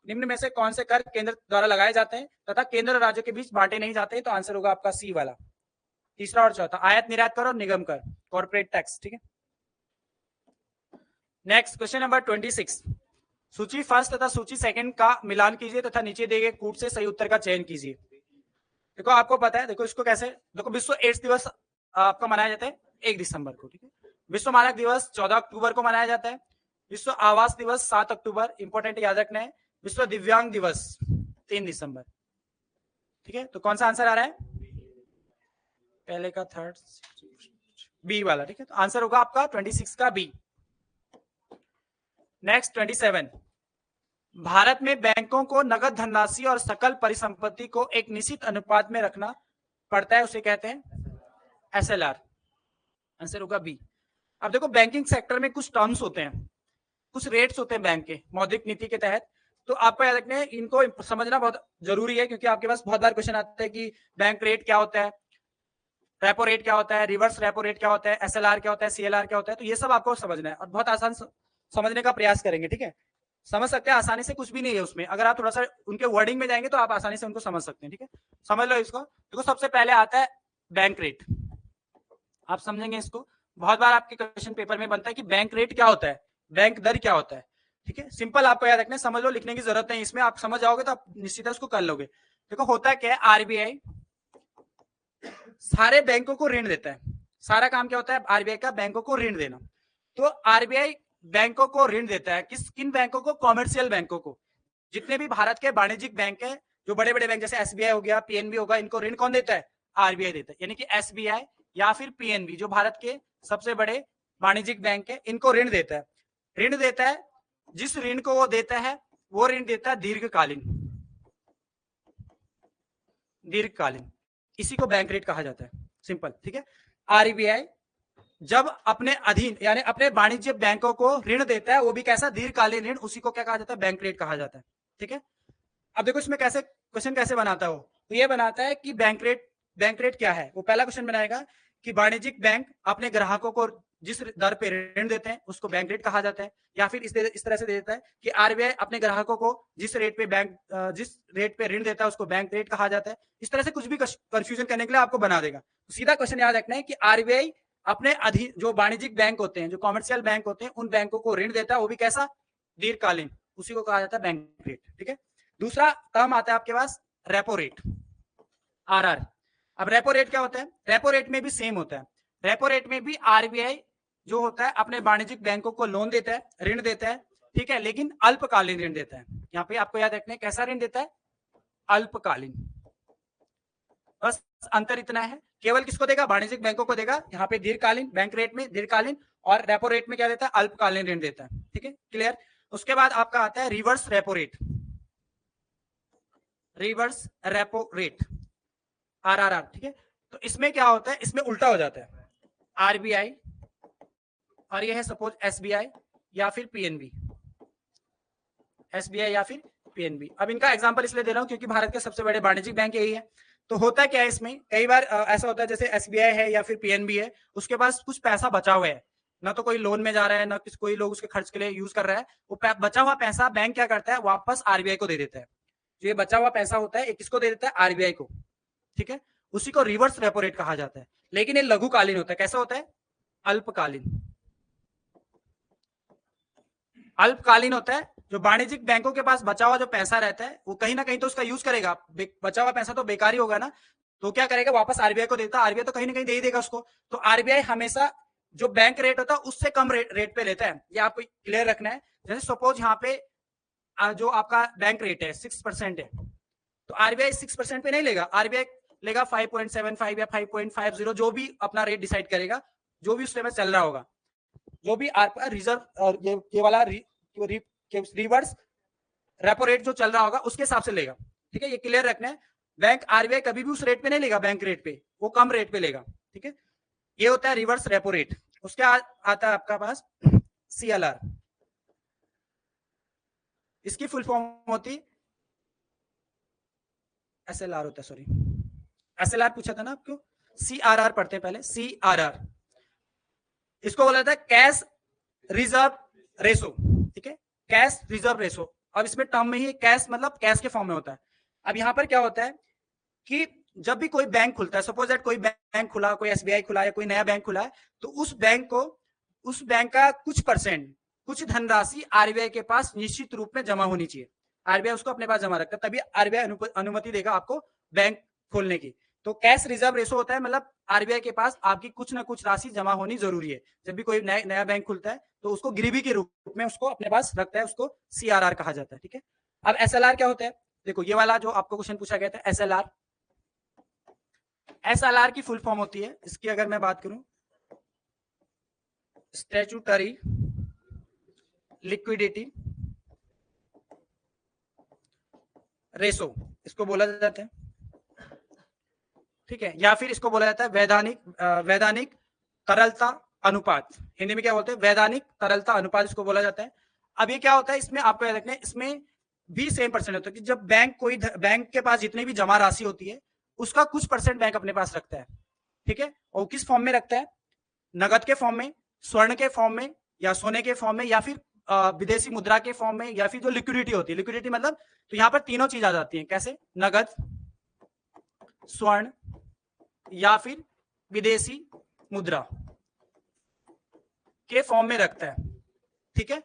निम्न में से कौन से कर केंद्र द्वारा लगाए जाते हैं तथा केंद्र और राज्य के बीच बांटे नहीं जाते? तो आंसर होगा आपका सी वाला, तीसरा और चौथा, आयात निर्यात कर और निगम कर, कॉर्पोरेट टैक्स, ठीक है। नेक्स्ट क्वेश्चन नंबर 26, सूची फर्स्ट तथा सूची सेकंड का मिलान कीजिए तथा नीचे दिए गए कूट से सही उत्तर का चयन कीजिए। देखो आपको पता है, देखो इसको कैसे, देखो विश्व एड्स दिवस आपका मनाया जाता है 1 दिसंबर को, ठीक है। विश्व मानक दिवस 14 अक्टूबर को मनाया जाता है। विश्व आवास दिवस 7 अक्टूबर, इंपॉर्टेंट याद रखना है। विश्व दिव्यांग दिवस 3 दिसंबर। ठीक है, तो कौन सा आंसर आ रहा है? पहले का थर्ड बी वाला। ठीक है, तो आंसर होगा आपका 26 का बी। नेक्स्ट 27, भारत में बैंकों को नगद धनराशि और सकल परिसंपत्ति को एक निश्चित अनुपात में रखना पड़ता है, उसे कहते हैं एसएलआर। आंसर होगा बी। अब देखो, बैंकिंग सेक्टर में कुछ टर्म्स होते हैं, कुछ रेट्स होते हैं बैंक के मौद्रिक नीति के तहत, तो आपको याद रखना है, इनको समझना बहुत जरूरी है, क्योंकि आपके पास बहुत बार क्वेश्चन आता है कि बैंक रेट क्या होता है, रेपो रेट क्या होता है, रिवर्स रेपो रेट क्या होता है, एसएलआर क्या होता है, सीएलआर क्या होता है। तो ये सब आपको समझना है और बहुत आसान समझने का प्रयास करेंगे। ठीक है, समझ सकते हैं, आसानी से कुछ भी नहीं है उसमें, अगर आप थोड़ा सा उनके वर्डिंग में जाएंगे तो आप आसानी से उनको समझ सकते हैं। ठीक है, समझ लो इसको। देखो, सबसे पहले आता है बैंक रेट। आप समझेंगे इसको, बहुत बार आपके क्वेश्चन पेपर में बनता है कि बैंक रेट क्या होता है, बैंक दर क्या होता है। ठीक है, सिंपल आपको याद रखना है, समझ लो, लिखने की जरूरत नहीं इसमें, आप समझ जाओगे तो आप निश्चित उसको कर लोगे। देखो, होता क्या है, आरबीआई सारे बैंकों को ऋण देता है। सारा काम क्या होता है आरबीआई का? बैंकों को ऋण देना। तो आरबीआई बैंकों को ऋण देता है, किन बैंकों को? कॉमर्शियल बैंकों को। जितने भी भारत के वाणिज्यिक बैंक है, जो बड़े बड़े बैंक जैसे एसबीआई हो गया, पीएनबी होगा, इनको ऋण कौन देता है? आरबीआई देता है। यानी कि एसबीआई या फिर पीएनबी, जो भारत के सबसे बड़े वाणिज्यिक बैंक है, इनको ऋण देता है। ऋण देता है, जिस ऋण को वो देता है, वो ऋण देता है दीर्घकालीन। दीर्घकालीन, इसी को बैंक रेट कहा जाता है, सिंपल। ठीक है, आरबीआई जब अपने अधीन यानी अपने वाणिज्य बैंकों को ऋण देता है, वो भी कैसा? दीर्घकालीन ऋण, उसी को क्या कहा जाता है? बैंक रेट कहा जाता है। ठीक है, अब देखो इसमें कैसे क्वेश्चन कैसे बनाता हो, तो ये बनाता है कि बैंक रेट क्या है। वो पहला क्वेश्चन बनाएगा कि वाणिज्यिक बैंक अपने ग्राहकों को जिस दर पे ऋण देते हैं उसको बैंक रेट कहा जाता है, या फिर इस तरह से दे देता है कि आरबीआई अपने ग्राहकों को जिस रेट पे ऋण देता है उसको बैंक रेट कहा जाता है। इस तरह से कुछ भी कंफ्यूजन करने के लिए आपको बना देगा। तो सीधा क्वेश्चन याद रखना है कि आरबीआई अपने अधीन जो वाणिज्यिक बैंक होते हैं, जो कॉमर्शियल बैंक होते हैं, उन बैंकों को ऋण देता है, वो भी कैसा? दीर्घकालीन, उसी को कहा जाता है बैंक रेट। ठीक है, दूसरा टर्म आता है आपके पास रेपो रेट, आरआर। अब रेपो रेट क्या होता है? रेपो रेट में भी सेम होता है। रेपो रेट में भी आरबीआई जो होता है अपने वाणिज्यिक बैंकों को लोन देता है, ऋण देता है। ठीक है, लेकिन अल्पकालीन ऋण देता है। यहाँ पे आपको याद रखना है कैसा ऋण देता है? अल्पकालीन। बस अंतर इतना है, केवल किसको देगा? वाणिज्यिक बैंकों को देगा। यहाँ पे दीर्घकालीन, बैंक रेट में दीर्घकालीन, और रेपो रेट में क्या देता है? अल्पकालीन ऋण देता है। ठीक है, क्लियर। उसके बाद आपका आता है reverse repo rate, reverse repo rate, RRR. ठीक है, तो इसमें क्या होता है? इसमें उल्टा हो जाता है, आरबीआई और ये है सपोज एसबीआई या फिर पीएनबी, एसबीआई या फिर पीएनबी। अब इनका एग्जांपल इसलिए दे रहा हूं क्योंकि भारत के सबसे बड़े वाणिज्यिक बैंक यही है। तो होता क्या है इसमें, कई बार ऐसा होता है जैसे एसबीआई है या फिर पीएनबी है, उसके पास कुछ पैसा बचा हुआ है, ना तो कोई लोन में जा रहा है, ना कोई लोग उसके खर्च के लिए यूज कर रहा है। वो बचा हुआ पैसा बैंक क्या करता है? वापस आरबीआई को दे देता है। जो ये बचा हुआ पैसा होता है, किसको दे देता है? आरबीआई को। ठीक है, उसी को रिवर्स रेपो रेट कहा जाता है। लेकिन ये लघुकालीन होता है। कैसा होता है? अल्पकालीन। अल्पकालीन होता है, जो वाणिज्यिक बैंकों के पास बचा हुआ जो पैसा रहता है, वो कहीं ना कहीं तो उसका यूज करेगा। बचा हुआ पैसा तो बेकार ही होगा ना, तो क्या करेगा? वापस आरबीआई को देता है। आरबीआई तो कहीं ना कहीं दे ही देगा उसको। तो आरबीआई हमेशा जो बैंक रेट होता है उससे कम रेट पे लेता है। ये आपको क्लियर रखना है। जैसे सपोज यहाँ पे जो आपका बैंक रेट है 6% है, तो आरबीआई 6% पे नहीं लेगा। आरबीआई लेगा 5.75 या 5.50, जो भी अपना रेट डिसाइड करेगा, जो भी उस समय चल रहा होगा, जो भी आपका रिजर्व और ये वाला रिवर्स रेपो रेट जो चल रहा होगा उसके हिसाब से लेगा। ठीक है, ये क्लियर रखना है। बैंक आरबीआई कभी भी उस रेट पे नहीं लेगा, बैंक रेट पे, वो कम रेट पे लेगा। ठीक है, ये होता है रिवर्स रेपो रेट। उसके आता है आपका पास सीएलआर। इसकी फुल फॉर्म होती एसएलआर होता है, सॉरी एसएलआर पूछा था ना आपको, सीआरआर पढ़ते हैं पहले, सीआरआर। इसको बोला जाता है कैश रिजर्व रेशो। ठीक है, कैश रिजर्व रेशो। अब इसमें टर्म में ही कैश मतलब कैश के फॉर्म में होता है। अब यहाँ पर क्या होता है कि जब भी कोई बैंक खुलता है, सपोज दैट कोई बैंक खुला, कोई एसबीआई खुला या कोई नया बैंक खुला है, तो उस बैंक का कुछ परसेंट, कुछ धनराशि आरबीआई के पास निश्चित रूप में जमा होनी चाहिए। आरबीआई उसको अपने पास जमा रखता है, तभी आरबीआई अनुमति देगा आपको बैंक खोलने की। तो कैश रिजर्व रेशो होता है मतलब आरबीआई के पास आपकी कुछ ना कुछ राशि जमा होनी जरूरी है। जब भी कोई नया बैंक खुलता है तो उसको गिरवी के रूप में उसको अपने पास रखता है, उसको सीआरआर कहा जाता है। ठीक है, अब एसएलआर क्या होता है? देखो ये वाला जो आपको क्वेश्चन पूछा गया था एसएलआर, एसएलआर की फुल फॉर्म होती है इसकी, अगर मैं बात करूं स्टैट्यूटरी लिक्विडिटी रेशो इसको बोला जाता है। ठीक है, या फिर इसको बोला जाता है वैधानिक तरलता अनुपात। हिंदी में क्या बोलते हैं? वैधानिक तरलता अनुपात इसको बोला जाता है। अब ये क्या होता है, इसमें आपको याद रखना है, इसमें भी सेम परसेंट होता है कि जब बैंक के पास जितनी भी जमा राशि होती है उसका कुछ परसेंट बैंक अपने पास रखता है। ठीक है, और किस फॉर्म में रखता है? नगद के फॉर्म में, स्वर्ण के फॉर्म में, या सोने के फॉर्म में, या फिर विदेशी मुद्रा के फॉर्म में, या फिर जो लिक्विडिटी होती है। लिक्विडिटी मतलब तो यहाँ पर तीनों चीज आ जाती है। कैसे? नगद, स्वर्ण या फिर विदेशी मुद्रा के फॉर्म में रखता है। ठीक है,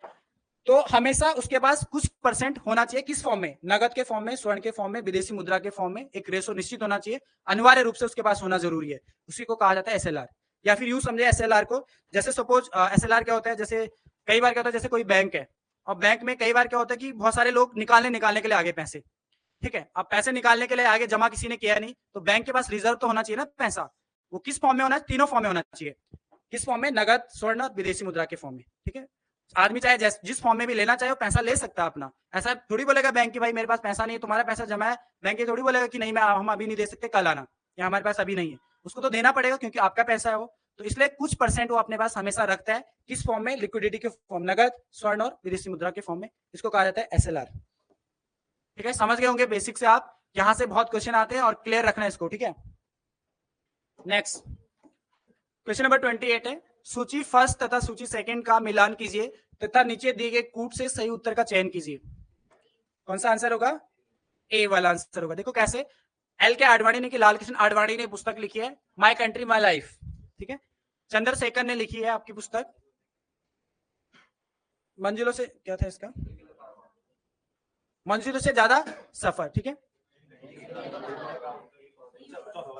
तो हमेशा उसके पास कुछ परसेंट होना चाहिए। किस फॉर्म में? नगद के फॉर्म में, स्वर्ण के फॉर्म में, विदेशी मुद्रा के फॉर्म में। एक रेशो निश्चित होना चाहिए, अनिवार्य रूप से उसके पास होना जरूरी है। उसी को कहा जाता है एसएलआर। या फिर यूं समझे एसएलआर को, जैसे सपोज एसएलआर क्या होता है, जैसे कई बार क्या होता है, जैसे कोई बैंक है और बैंक में कई बार क्या होता है कि बहुत सारे लोग निकालने के लिए आगे पैसे। ठीक है, अब पैसे निकालने के लिए आगे जमा किसी ने किया नहीं, तो बैंक के पास रिजर्व तो होना चाहिए ना पैसा। वो किस फॉर्म में होना है? तीनों फॉर्म में होना चाहिए। किस फॉर्म में? नगद, स्वर्ण, विदेशी मुद्रा के फॉर्म में। ठीक है, आदमी चाहे जिस फॉर्म में भी लेना चाहे वो पैसा ले सकता है अपना। ऐसा थोड़ी बोलेगा बैंक की भाई मेरे पास पैसा नहीं है, तुम्हारा पैसा जमा है। बैंक थोड़ी बोलेगा कि नहीं हम अभी नहीं दे सकते, कल आना, या हमारे पास अभी नहीं है। उसको तो देना पड़ेगा क्योंकि आपका पैसा है वो। तो इसलिए कुछ परसेंट वो अपने पास हमेशा रखता है। किस फॉर्म में? लिक्विडिटी के फॉर्म, नगद, स्वर्ण और विदेशी मुद्रा के फॉर्म में। इसको कहा जाता है एसएलआर। ठीक है, समझ गए होंगे बेसिक से आप। यहां से बहुत क्वेश्चन आते हैं और क्लियर रखना है इसको। ठीक है, नेक्स्ट क्वेश्चन नंबर 28 है, सूची फर्स्ट तथा सूची सेकंड का मिलान कीजिए तथा नीचे दिए गए कूट से सही उत्तर का चयन कीजिए। कौन सा आंसर होगा? ए वाला आंसर होगा। देखो कैसे, एल के आडवाणी ने, कि लाल कृष्ण आडवाणी ने पुस्तक लिखी है माय कंट्री माय लाइफ। ठीक है, चंद्रशेखर ने लिखी है आपकी पुस्तक मंजिलों से, क्या था इसका? मंजिलों से ज्यादा सफर। ठीक है,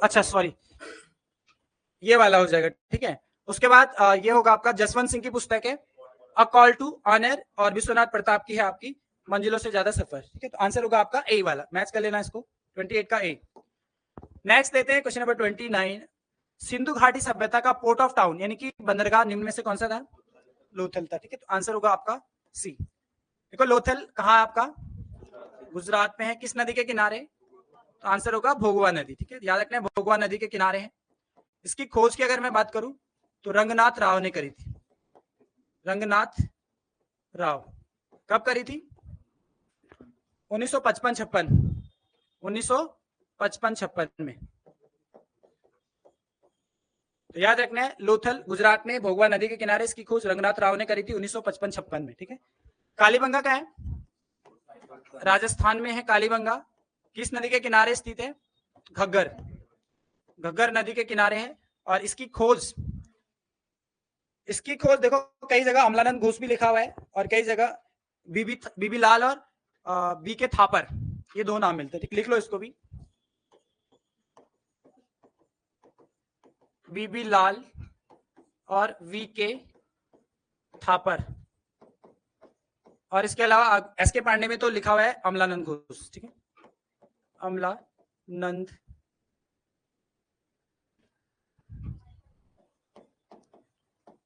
अच्छा सॉरी, ये वाला हो जाएगा। ठीक है, उसके बाद ये होगा आपका जसवंत सिंह की पुस्तक है अ कॉल टू ऑनर, और विश्वनाथ प्रताप की है आपकी मंजिलों से ज्यादा सफर। ठीक है, तो आंसर होगा आपका ए वाला। मैच कर लेना इसको, 28 का ए। नेक्स्ट देते हैं क्वेश्चन नंबर 29, सिंधु घाटी सभ्यता का पोर्ट ऑफ टाउन यानी कि बंदरगाह निम्न में से कौन सा था? लोथल था। ठीक है, तो आंसर होगा आपका सी। देखो लोथल कहाँ है आपका? गुजरात में है। किस नदी के किनारे? तो आंसर होगा भोगवा नदी। ठीक है, याद रखना, भोगवा नदी के किनारे है। इसकी खोज की अगर मैं बात करूं तो रंगनाथ राव ने करी थी। रंगनाथ राव कब करी थी? 1955-56 1955-56 में। तो याद रखना है, लोथल गुजरात में, भोगवा नदी के किनारे। इसकी खोज रंगनाथ राव ने करी थी 1955-56 में। ठीक है, कालीबंगा का है, राजस्थान में है कालीबंगा। किस नदी के किनारे स्थित है? घग्गर, घग्गर नदी के किनारे है। और इसकी खोज देखो कई जगह अमलानंद घोष भी लिखा हुआ है और कई जगह बीबी लाल और बी के थापर, ये दो नाम मिलते हैं। लिख लो इसको भी, बीबी लाल और वी के थापर। और इसके अलावा एस के पांडे में तो लिखा हुआ है अमलानंद घोष। ठीक है,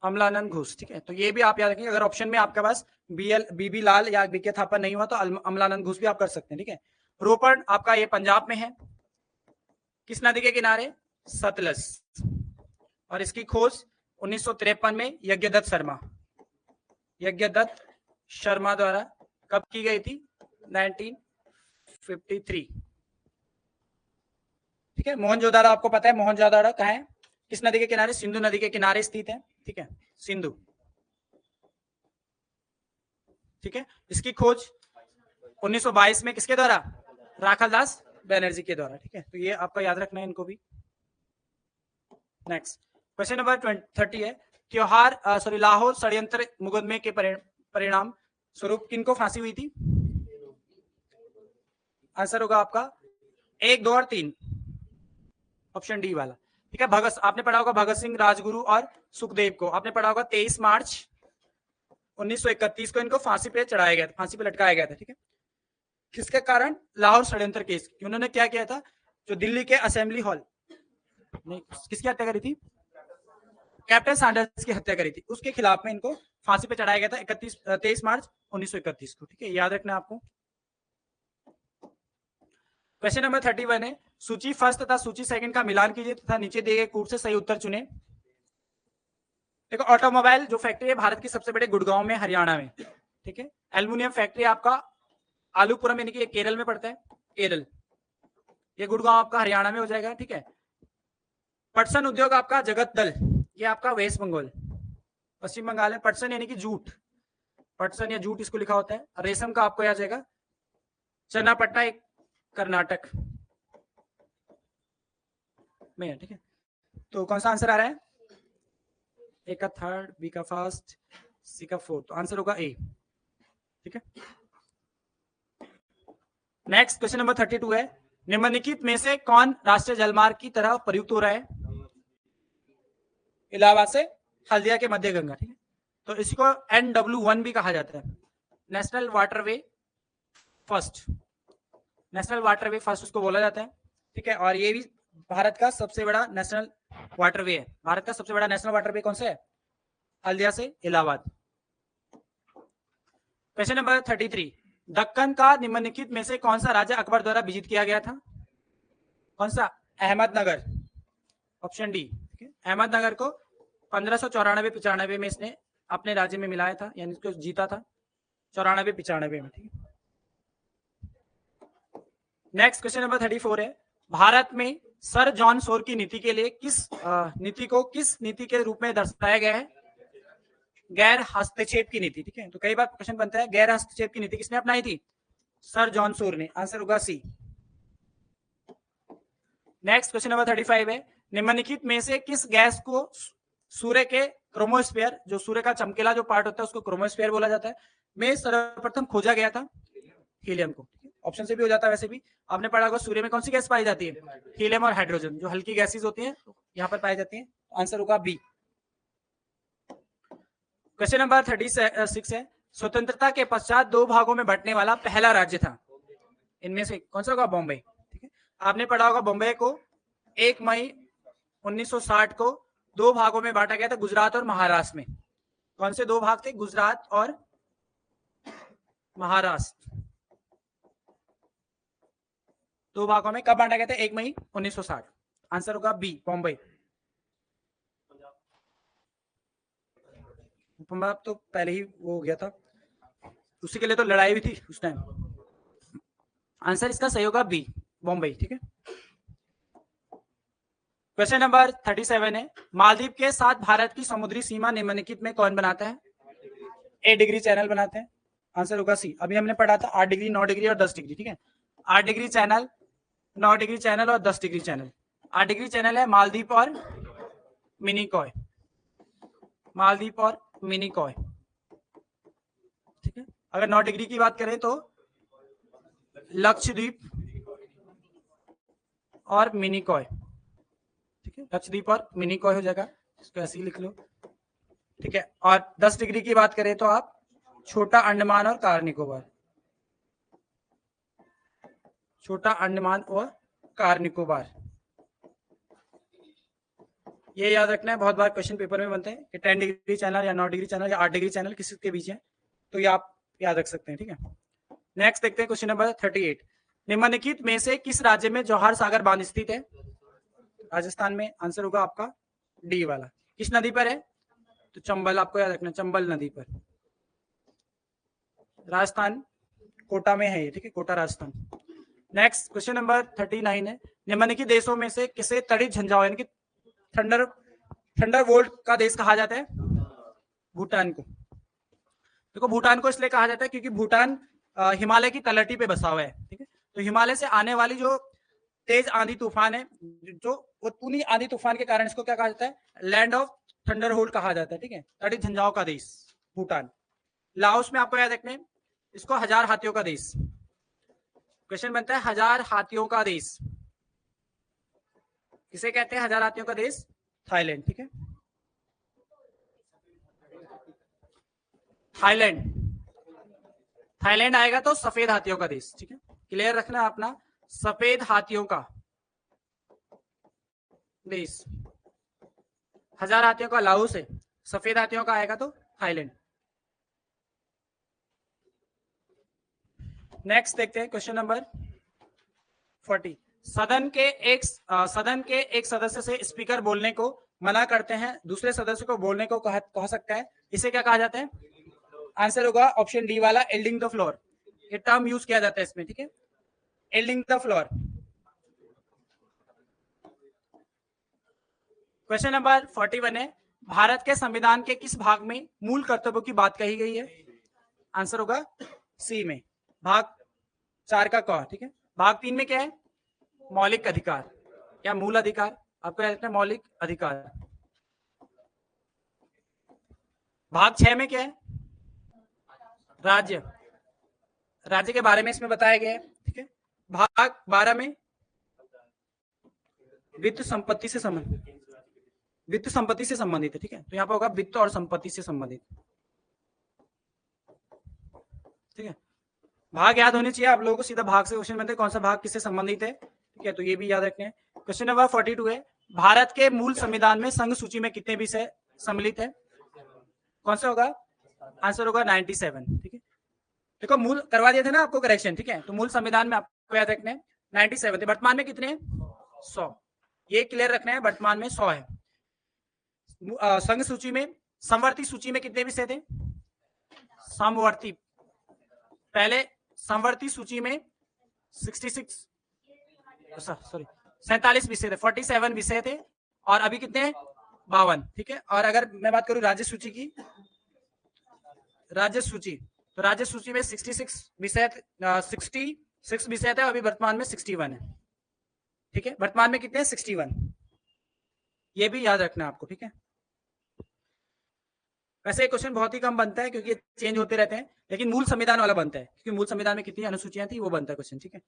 अमलानंद घोष। ठीक है, तो ये भी आप याद रखेंगे। अगर ऑप्शन में आपके पास बीबी लाल या बीके थापर नहीं हुआ तो अमलानंद घोष भी आप कर सकते हैं। ठीक है, रोपड़ आपका ये पंजाब में है। किस नदी के किनारे? सतलज। और इसकी खोज 1953 में यज्ञदत्त शर्मा द्वारा कब की गई थी? 1953। ठीक है, मोहनजोदाड़ो आपको पता है, मोहनजोदाड़ो कहाँ है? किस नदी के किनारे? सिंधु नदी के किनारे स्थित है। ठीक है, सिंधु। ठीक है, इसकी खोज 1922 में किसके द्वारा? राखालदास बनर्जी के द्वारा। ठीक है, तो ये आपका याद रखना है इनको भी। नेक्स्ट क्वेश्चन नंबर 30 है, लाहौर षड्यंत्र मुकदमे के परिणाम स्वरूप किनको फांसी हुई थी? आंसर होगा आपका 1, 2 और 3। ऑप्शन डी वाला, ठीक है। भगत, आपने पढ़ा होगा भगत सिंह, राजगुरु और सुखदेव को आपने पढ़ा होगा 23 मार्च 1931 को इनको फांसी पे चढ़ाया गया था, फांसी पे लटकाया गया था, ठीक है। किसके कारण? लाहौर षड्यंत्र केस। उन्होंने क्या किया था? जो दिल्ली के असेंबली हॉल नहीं, किसकी हत्या करी थी? कैप्टन सैंडर्स की हत्या करी थी, उसके खिलाफ में इनको फांसी पे चढ़ाया गया था 23 मार्च 1931 को, ठीक है, याद रखना आपको। क्वेश्चन नंबर 31 है, सूची फर्स्ट तथा सूची सेकंड का मिलान कीजिए तथा नीचे दिए गए कूट से सही उत्तर चुने। देखो, ऑटोमोबाइल जो फैक्ट्री है भारत की सबसे बड़े गुड़गांव में, हरियाणा में, ठीक है। एल्युमिनियम फैक्ट्री आपका आलूपुरम, यानी कि ये केरल में पड़ता है, केरल। ये गुड़गांव आपका हरियाणा में हो जाएगा, ठीक है। पटसन उद्योग आपका जगतदल, ये आपका वेस्ट बंगाल, पश्चिम बंगाल में। पटसन यानी कि जूट, पटसन या जूट इसको लिखा होता है। रेशम का आपको आ जाएगा चन्नापट्टा, एक कर्नाटक में, ठीक है। तो कौन सा आंसर आ रहा है? ए का थर्ड, बी का फर्स्ट, सी का फोर्थ, तो आंसर होगा ए, ठीक है। नेक्स्ट क्वेश्चन नंबर 32 है, निम्नलिखित में से कौन राष्ट्रीय जलमार्ग की तरह प्रयुक्त हो रहा है? इलाहाबाद से हल्दिया के मध्य गंगा, ठीक है। तो इसको NW1 भी कहा जाता है, national waterway first, national waterway first उसको बोला जाता है, ठीक है। और ये भी भारत का सबसे बड़ा नेशनल वाटरवे है। भारत का सबसे बड़ा नेशनल वाटरवे कौन सा है? हल्दिया से इलाहाबाद। क्वेश्चन नंबर 33, दक्कन का निम्नलिखित में से कौन सा राज्य अकबर द्वारा विजित किया गया था? कौन सा? अहमदनगर, ऑप्शन डी, ठीक है। अहमदनगर को 1594-95 में इसने अपने राज्य में मिलाया था, यानी इसको जीता था 94-95 में, ठीक है। नेक्स्ट क्वेश्चन नंबर 34 है, भारत में सर जॉन सोर की नीति के लिए किस नीति को किस नीति के रूप में दर्शाया गया है? गैर हस्तक्षेप की नीति, ठीक है। तो कई बार क्वेश्चन बनता है, गैर हस्तक्षेप की नीति किसने अपनाई थी? सर जॉन सोर ने, आंसर होगा सी। नेक्स्ट क्वेश्चन नंबर 35 है, निम्नलिखित में से किस गैस को सूर्य के क्रोमोस्फीयर, जो सूर्य का चमकीला जो पार्ट होता है उसको क्रोमोस्फीयर बोला जाता है, में सर्वप्रथम खोजा गया था? हीलियम को, ऑप्शन से भी हो जाता है। वैसे भी आपने पढ़ा होगा सूर्य में कौन सी गैस पाई जाती है? हीलियम और हाइड्रोजन, जो हल्की गैसेज होती हैं यहाँ पर पाई जाती हैं, आंसर होगा बी। क्वेश्चन नंबर 36 है, स्वतंत्रता के पश्चात दो भागों में बंटने वाला पहला राज्य था, इनमें से कौन सा होगा? बॉम्बे, ठीक है। आपने पढ़ा होगा बॉम्बे को 1 मई 1960 को दो भागों में बांटा गया था, गुजरात और महाराष्ट्र में। कौन से दो भाग थे? गुजरात और महाराष्ट्र, दो भागों में कब बांटा गया था? 1 मई 1960, आंसर होगा बी, बॉम्बे। पंजाब तो पहले ही वो हो गया था, उसी के लिए तो लड़ाई भी थी उस टाइम। आंसर इसका सही होगा बी, बॉम्बे, ठीक है। क्वेश्चन नंबर 37 है, मालदीव के साथ भारत की समुद्री सीमा निम्नलिखित में कौन बनाता है? 8 डिग्री चैनल बनाते हैं, आंसर होगा सी। अभी हमने पढ़ा था 8 डिग्री, 9 डिग्री और 10 डिग्री, ठीक है। 8 डिग्री चैनल, 9 डिग्री चैनल और 10 डिग्री चैनल। 8 डिग्री चैनल है मालदीव और मिनिकॉय, मालदीव और मिनिकॉय, ठीक है। अगर 9 डिग्री की बात करें तो लक्षद्वीप और मिनिकॉय, ठीक है। लक्षद्वीप और मिनिकॉय हो जाएगा, इसको ऐसे ही लिख लो, ठीक है। और 10 डिग्री की बात करें तो आप छोटा अंडमान और कार निकोबार, छोटा अंडमान और कार निकोबार, ये याद रखना है, बहुत बार क्वेश्चन पेपर में बनते हैं कि 10 डिग्री चैनल या 9 डिग्री चैनल या 8 डिग्री चैनल किस के बीच है, तो ये आप याद रख सकते हैं, ठीक है। नेक्स्ट देखते हैं क्वेश्चन नंबर 38, निम्नलिखित में से किस राज्य में जौहर सागर बांध स्थित है? राजस्थान में, आंसर होगा आपका डी वाला। किस नदी पर है? तो चंबल, आपको याद रखना, चंबल नदी पर, राजस्थान, कोटा में है ये, ठीक है, Kota Rajasthan. Next question number 39 है, निम्नलिखित देशों में से किसे तड़ित झंझावात यानी कि थंडर वोल्ट का देश कहा जाता है? भूटान को। देखो, भूटान को इसलिए कहा जाता है क्योंकि भूटान हिमालय की तलहटी पे बसा हुआ है, ठीक है। तो हिमालय से आने वाली जो तेज आंधी तूफान है, जो उन्हीं आंधी तूफान के कारण इसको क्या कहा जाता है? लैंड ऑफ थंडर होल्ड कहा जाता है, ठीक है। तड़ित झंझाव का देश भूटान। लाओस में आपको याद रखना, इसको 1000 हाथियों का देश, क्वेश्चन बनता है 1000 हाथियों का देश, किसे कहते हैं 1000 हाथियों का देश? थाईलैंड। ठीक है, थाईलैंड, थाईलैंड आएगा तो सफेद हाथियों का देश। ठीक है, क्लियर रखना अपना, सफेद हाथियों का देश। 1000 हाथियों का लाओस है, सफेद हाथियों का आएगा तो थाईलैंड। नेक्स्ट देखते हैं क्वेश्चन नंबर 40। सदन के एक सदस्य से स्पीकर बोलने को मना करते हैं, दूसरे सदस्य को बोलने को कह सकता है, इसे क्या कहा जाता है? आंसर होगा ऑप्शन डी वाला, एल्डिंग द फ्लोर। ये टर्म यूज किया जाता है इसमें। ठीक है, एल्डिंग द फ्लोर। क्वेश्चन नंबर 41 है, भारत के संविधान के किस भाग में मूल कर्तव्यों की बात कही गई है? आंसर होगा सी में, भाग 4 का क। ठीक है, भाग 3 में क्या है? मौलिक अधिकार या मूल अधिकार, आपको याद रखना है मौलिक अधिकार। भाग 6 में क्या है? राज्य, राज्य के बारे में इसमें बताया गया है। ठीक है, भाग 12 में वित्त संपत्ति से संबंधित, वित्त संपत्ति से संबंधित है। ठीक है, तो यहाँ पर होगा वित्त और संपत्ति से संबंधित। ठीक है, भाग याद होने चाहिए आप लोगों को, सीधा भाग से क्वेश्चन बनते हैं कौन सा भाग किससे संबंधित है। ठीक है, तो ये भी याद रखना है। क्वेश्चन नंबर 42 है, भारत के मूल संविधान में संघ सूची में कितने विषय सम्मिलित है? कौन सा होगा? आंसर होगा 97। ठीक है, देखो मूल करवा दिए थे ना आपको करेक्शन। ठीक है, तो मूल संविधान में आपको याद रखना है 97 थे, वर्तमान में कितने हैं? 100। ये क्लियर रखना है, वर्तमान में 100 है। संघ सूची में, समवर्ती सूची में कितने विषय थे? समवर्ती, पहले समवर्ती सूची में 47 विषय थे, 47 विषय थे, और अभी कितने? 52। ठीक है, और अगर मैं बात करूं राज्य सूची की, राज्य सूची, तो राज्य सूची में 66 विषय, 66 विषय थे, अभी वर्तमान में 61 है। ठीक है, वर्तमान में कितने हैं? 61। ये भी याद रखना है आपको। ठीक है, वैसे क्वेश्चन बहुत ही कम बनता है क्योंकि चेंज होते रहते हैं, लेकिन मूल संविधान वाला बनता है क्योंकि मूल संविधान में कितनी अनुसूचियां थी वो बनता है क्वेश्चन। ठीक है,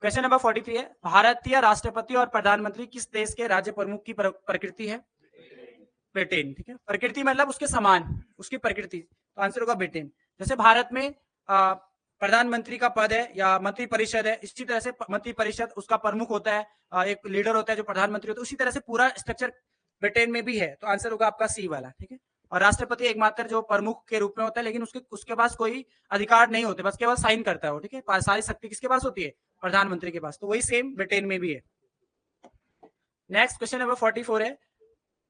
क्वेश्चन नंबर 43 है, भारतीय राष्ट्रपति और प्रधानमंत्री किस देश के राज्य प्रमुख की प्रकृति है? ब्रिटेन। ठीक है, प्रकृति मतलब उसके समान, उसकी प्रकृति, तो आंसर होगा ब्रिटेन। जैसे भारत में प्रधानमंत्री का पद है या मंत्री परिषद है, इसी तरह से मंत्री परिषद उसका प्रमुख होता है, एक लीडर होता है जो प्रधानमंत्री होता है, उसी तरह से पूरा स्ट्रक्चर ब्रिटेन में भी है, तो आंसर होगा आपका सी वाला। ठीक है, और राष्ट्रपति एकमात्र जो प्रमुख के रूप में होता है, लेकिन उसके पास कोई अधिकार नहीं होते, बस केवल साइन करता है वो। ठीक है, सारी शक्ति किसके पास होती है? प्रधानमंत्री के पास, तो वही सेम ब्रिटेन में भी है। नेक्स्ट क्वेश्चन नंबर 44 है,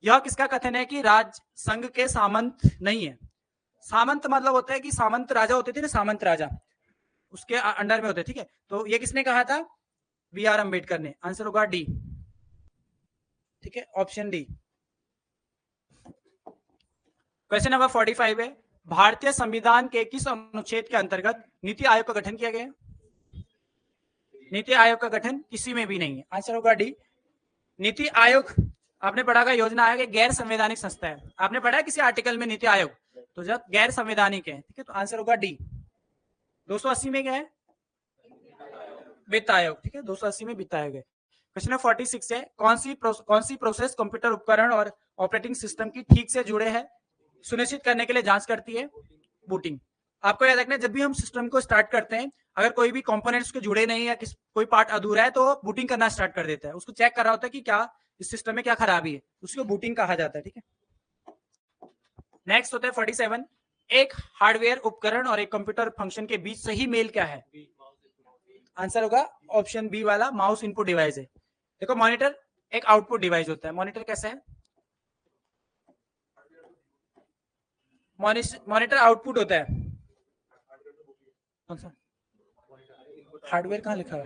यह किसका कथन है कि राज संघ के सामंत नहीं है? सामंत मतलब होता है कि सामंत राजा होते थे ना, सामंत राजा उसके अंडर में होते। ठीक है, तो ये किसने कहा था? बी आर अम्बेडकर ने। आंसर होगा डी। ठीक है, ऑप्शन डी। क्वेश्चन नंबर 45 है, भारतीय संविधान के किस अनुच्छेद के अंतर्गत नीति आयोग का गठन किया गया? नीति आयोग का गठन किसी में भी नहीं है, आंसर होगा डी। नीति आयोग आपने पढ़ा का योजना आयोग गैर संवैधानिक संस्था है, आपने पढ़ा है किसी आर्टिकल में नीति आयोग, तो जब गैर संवैधानिक है। ठीक है, तो आंसर होगा डी। 280 में क्या है? वित्त आयोग। ठीक है, 280 में वित्त आयोग है। क्वेश्चन नंबर 46 है, कौन सी प्रोसेस कंप्यूटर उपकरण और ऑपरेटिंग सिस्टम की ठीक से जुड़े हैं सुनिश्चित करने के लिए जांच करती है? बूटिंग। आपको याद रखना है, जब भी हम सिस्टम को स्टार्ट करते हैं, अगर कोई भी कंपोनेंट्स के जुड़े नहीं है, कोई पार्ट अधूरा है, तो बूटिंग करना स्टार्ट कर देता है, उसको चेक कर रहा होता है कि क्या इस सिस्टम में क्या खराबी है, उसको बूटिंग कहा जाता है। ठीक है, नेक्स्ट होता है 47, एक हार्डवेयर उपकरण और एक कंप्यूटर फंक्शन के बीच सही मेल क्या है? आंसर होगा ऑप्शन बी वाला, माउस इनपुट डिवाइस है। देखो मॉनिटर एक आउटपुट डिवाइस होता है, मॉनिटर कैसा है? मॉनिटर आउटपुट होता है। कौन सा हार्डवेयर कहाँ लिखा है?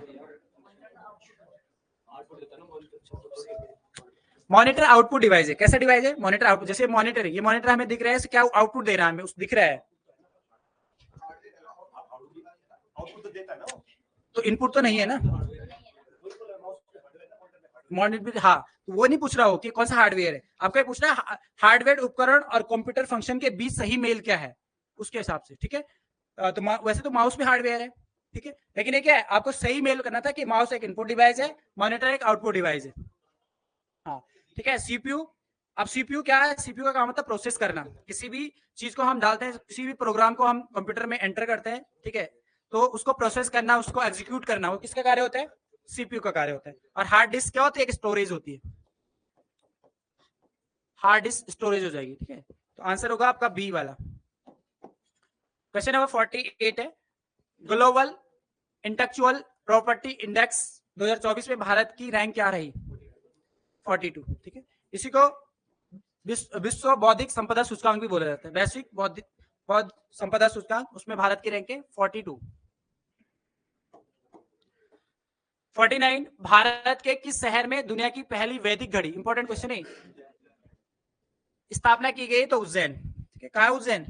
मॉनिटर आउटपुट डिवाइस है। कैसा डिवाइस है? Monitor output. जैसे मॉनिटर है, ये मॉनिटर हमें दिख रहा है, क्या आउटपुट दे रहा है हमें? उस दिख रहा है तो इनपुट तो नहीं है ना मॉनिटर। हाँ, तो वो नहीं पूछ रहा हो कि कौन सा हार्डवेयर है, आपको पूछ रहा है हार्डवेयर उपकरण और कंप्यूटर फंक्शन के बीच सही मेल क्या है, उसके हिसाब से। ठीक है, तो वैसे तो माउस भी हार्डवेयर है, ठीक है, लेकिन ये क्या है, आपको सही मेल करना था कि माउस एक इनपुट डिवाइस है, मॉनिटर एक आउटपुट डिवाइस है। हाँ ठीक है, सीपीयू, अब सीपीयू क्या है, सीपीयू का काम होता है प्रोसेस करना, किसी भी चीज को हम डालते हैं, किसी भी प्रोग्राम को हम कंप्यूटर में एंटर करते हैं, ठीक है, तो उसको प्रोसेस करना, उसको एग्जीक्यूट करना, वो किसका कार्य होता है, सीपीयू का कार्य होता है। और हार्ड डिस्क क्या होती है, एक स्टोरेज होती है, हार्ड डिस्क स्टोरेज हो जाएगी। ठीक है, तो आंसर होगा आपका बी वाला। क्वेश्चन नंबर 48 है, ग्लोबल इंटेलेक्चुअल प्रॉपर्टी इंडेक्स 2024 में भारत की रैंक क्या रही, 42। ठीक है, इसी को विश्व बौद्धिक संपदा सूचकांक भी बोला जाता है, वैश्विक बौद्ध संपदा सूचकांक, उसमें भारत की रैंक है 42। 49, भारत के किस शहर में दुनिया की पहली वैदिक घड़ी, इंपॉर्टेंट क्वेश्चन है, स्थापना की गई, तो उज्जैन। ठीक है, कहाँ है उज्जैन,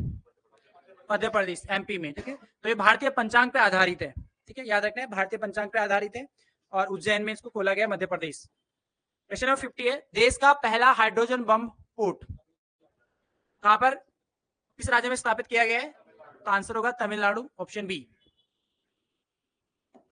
मध्य प्रदेश, एमपी में। ठीक है, तो ये भारतीय पंचांग पे आधारित है। ठीक है, याद रखना है, भारतीय पंचांग पे आधारित है और उज्जैन में इसको खोला गया, मध्य प्रदेश। क्वेश्चन नंबर 50 है, देश का पहला हाइड्रोजन बम पोर्ट कहां पर, किस राज्य में स्थापित किया गया है, तो आंसर होगा तमिलनाडु, ऑप्शन बी।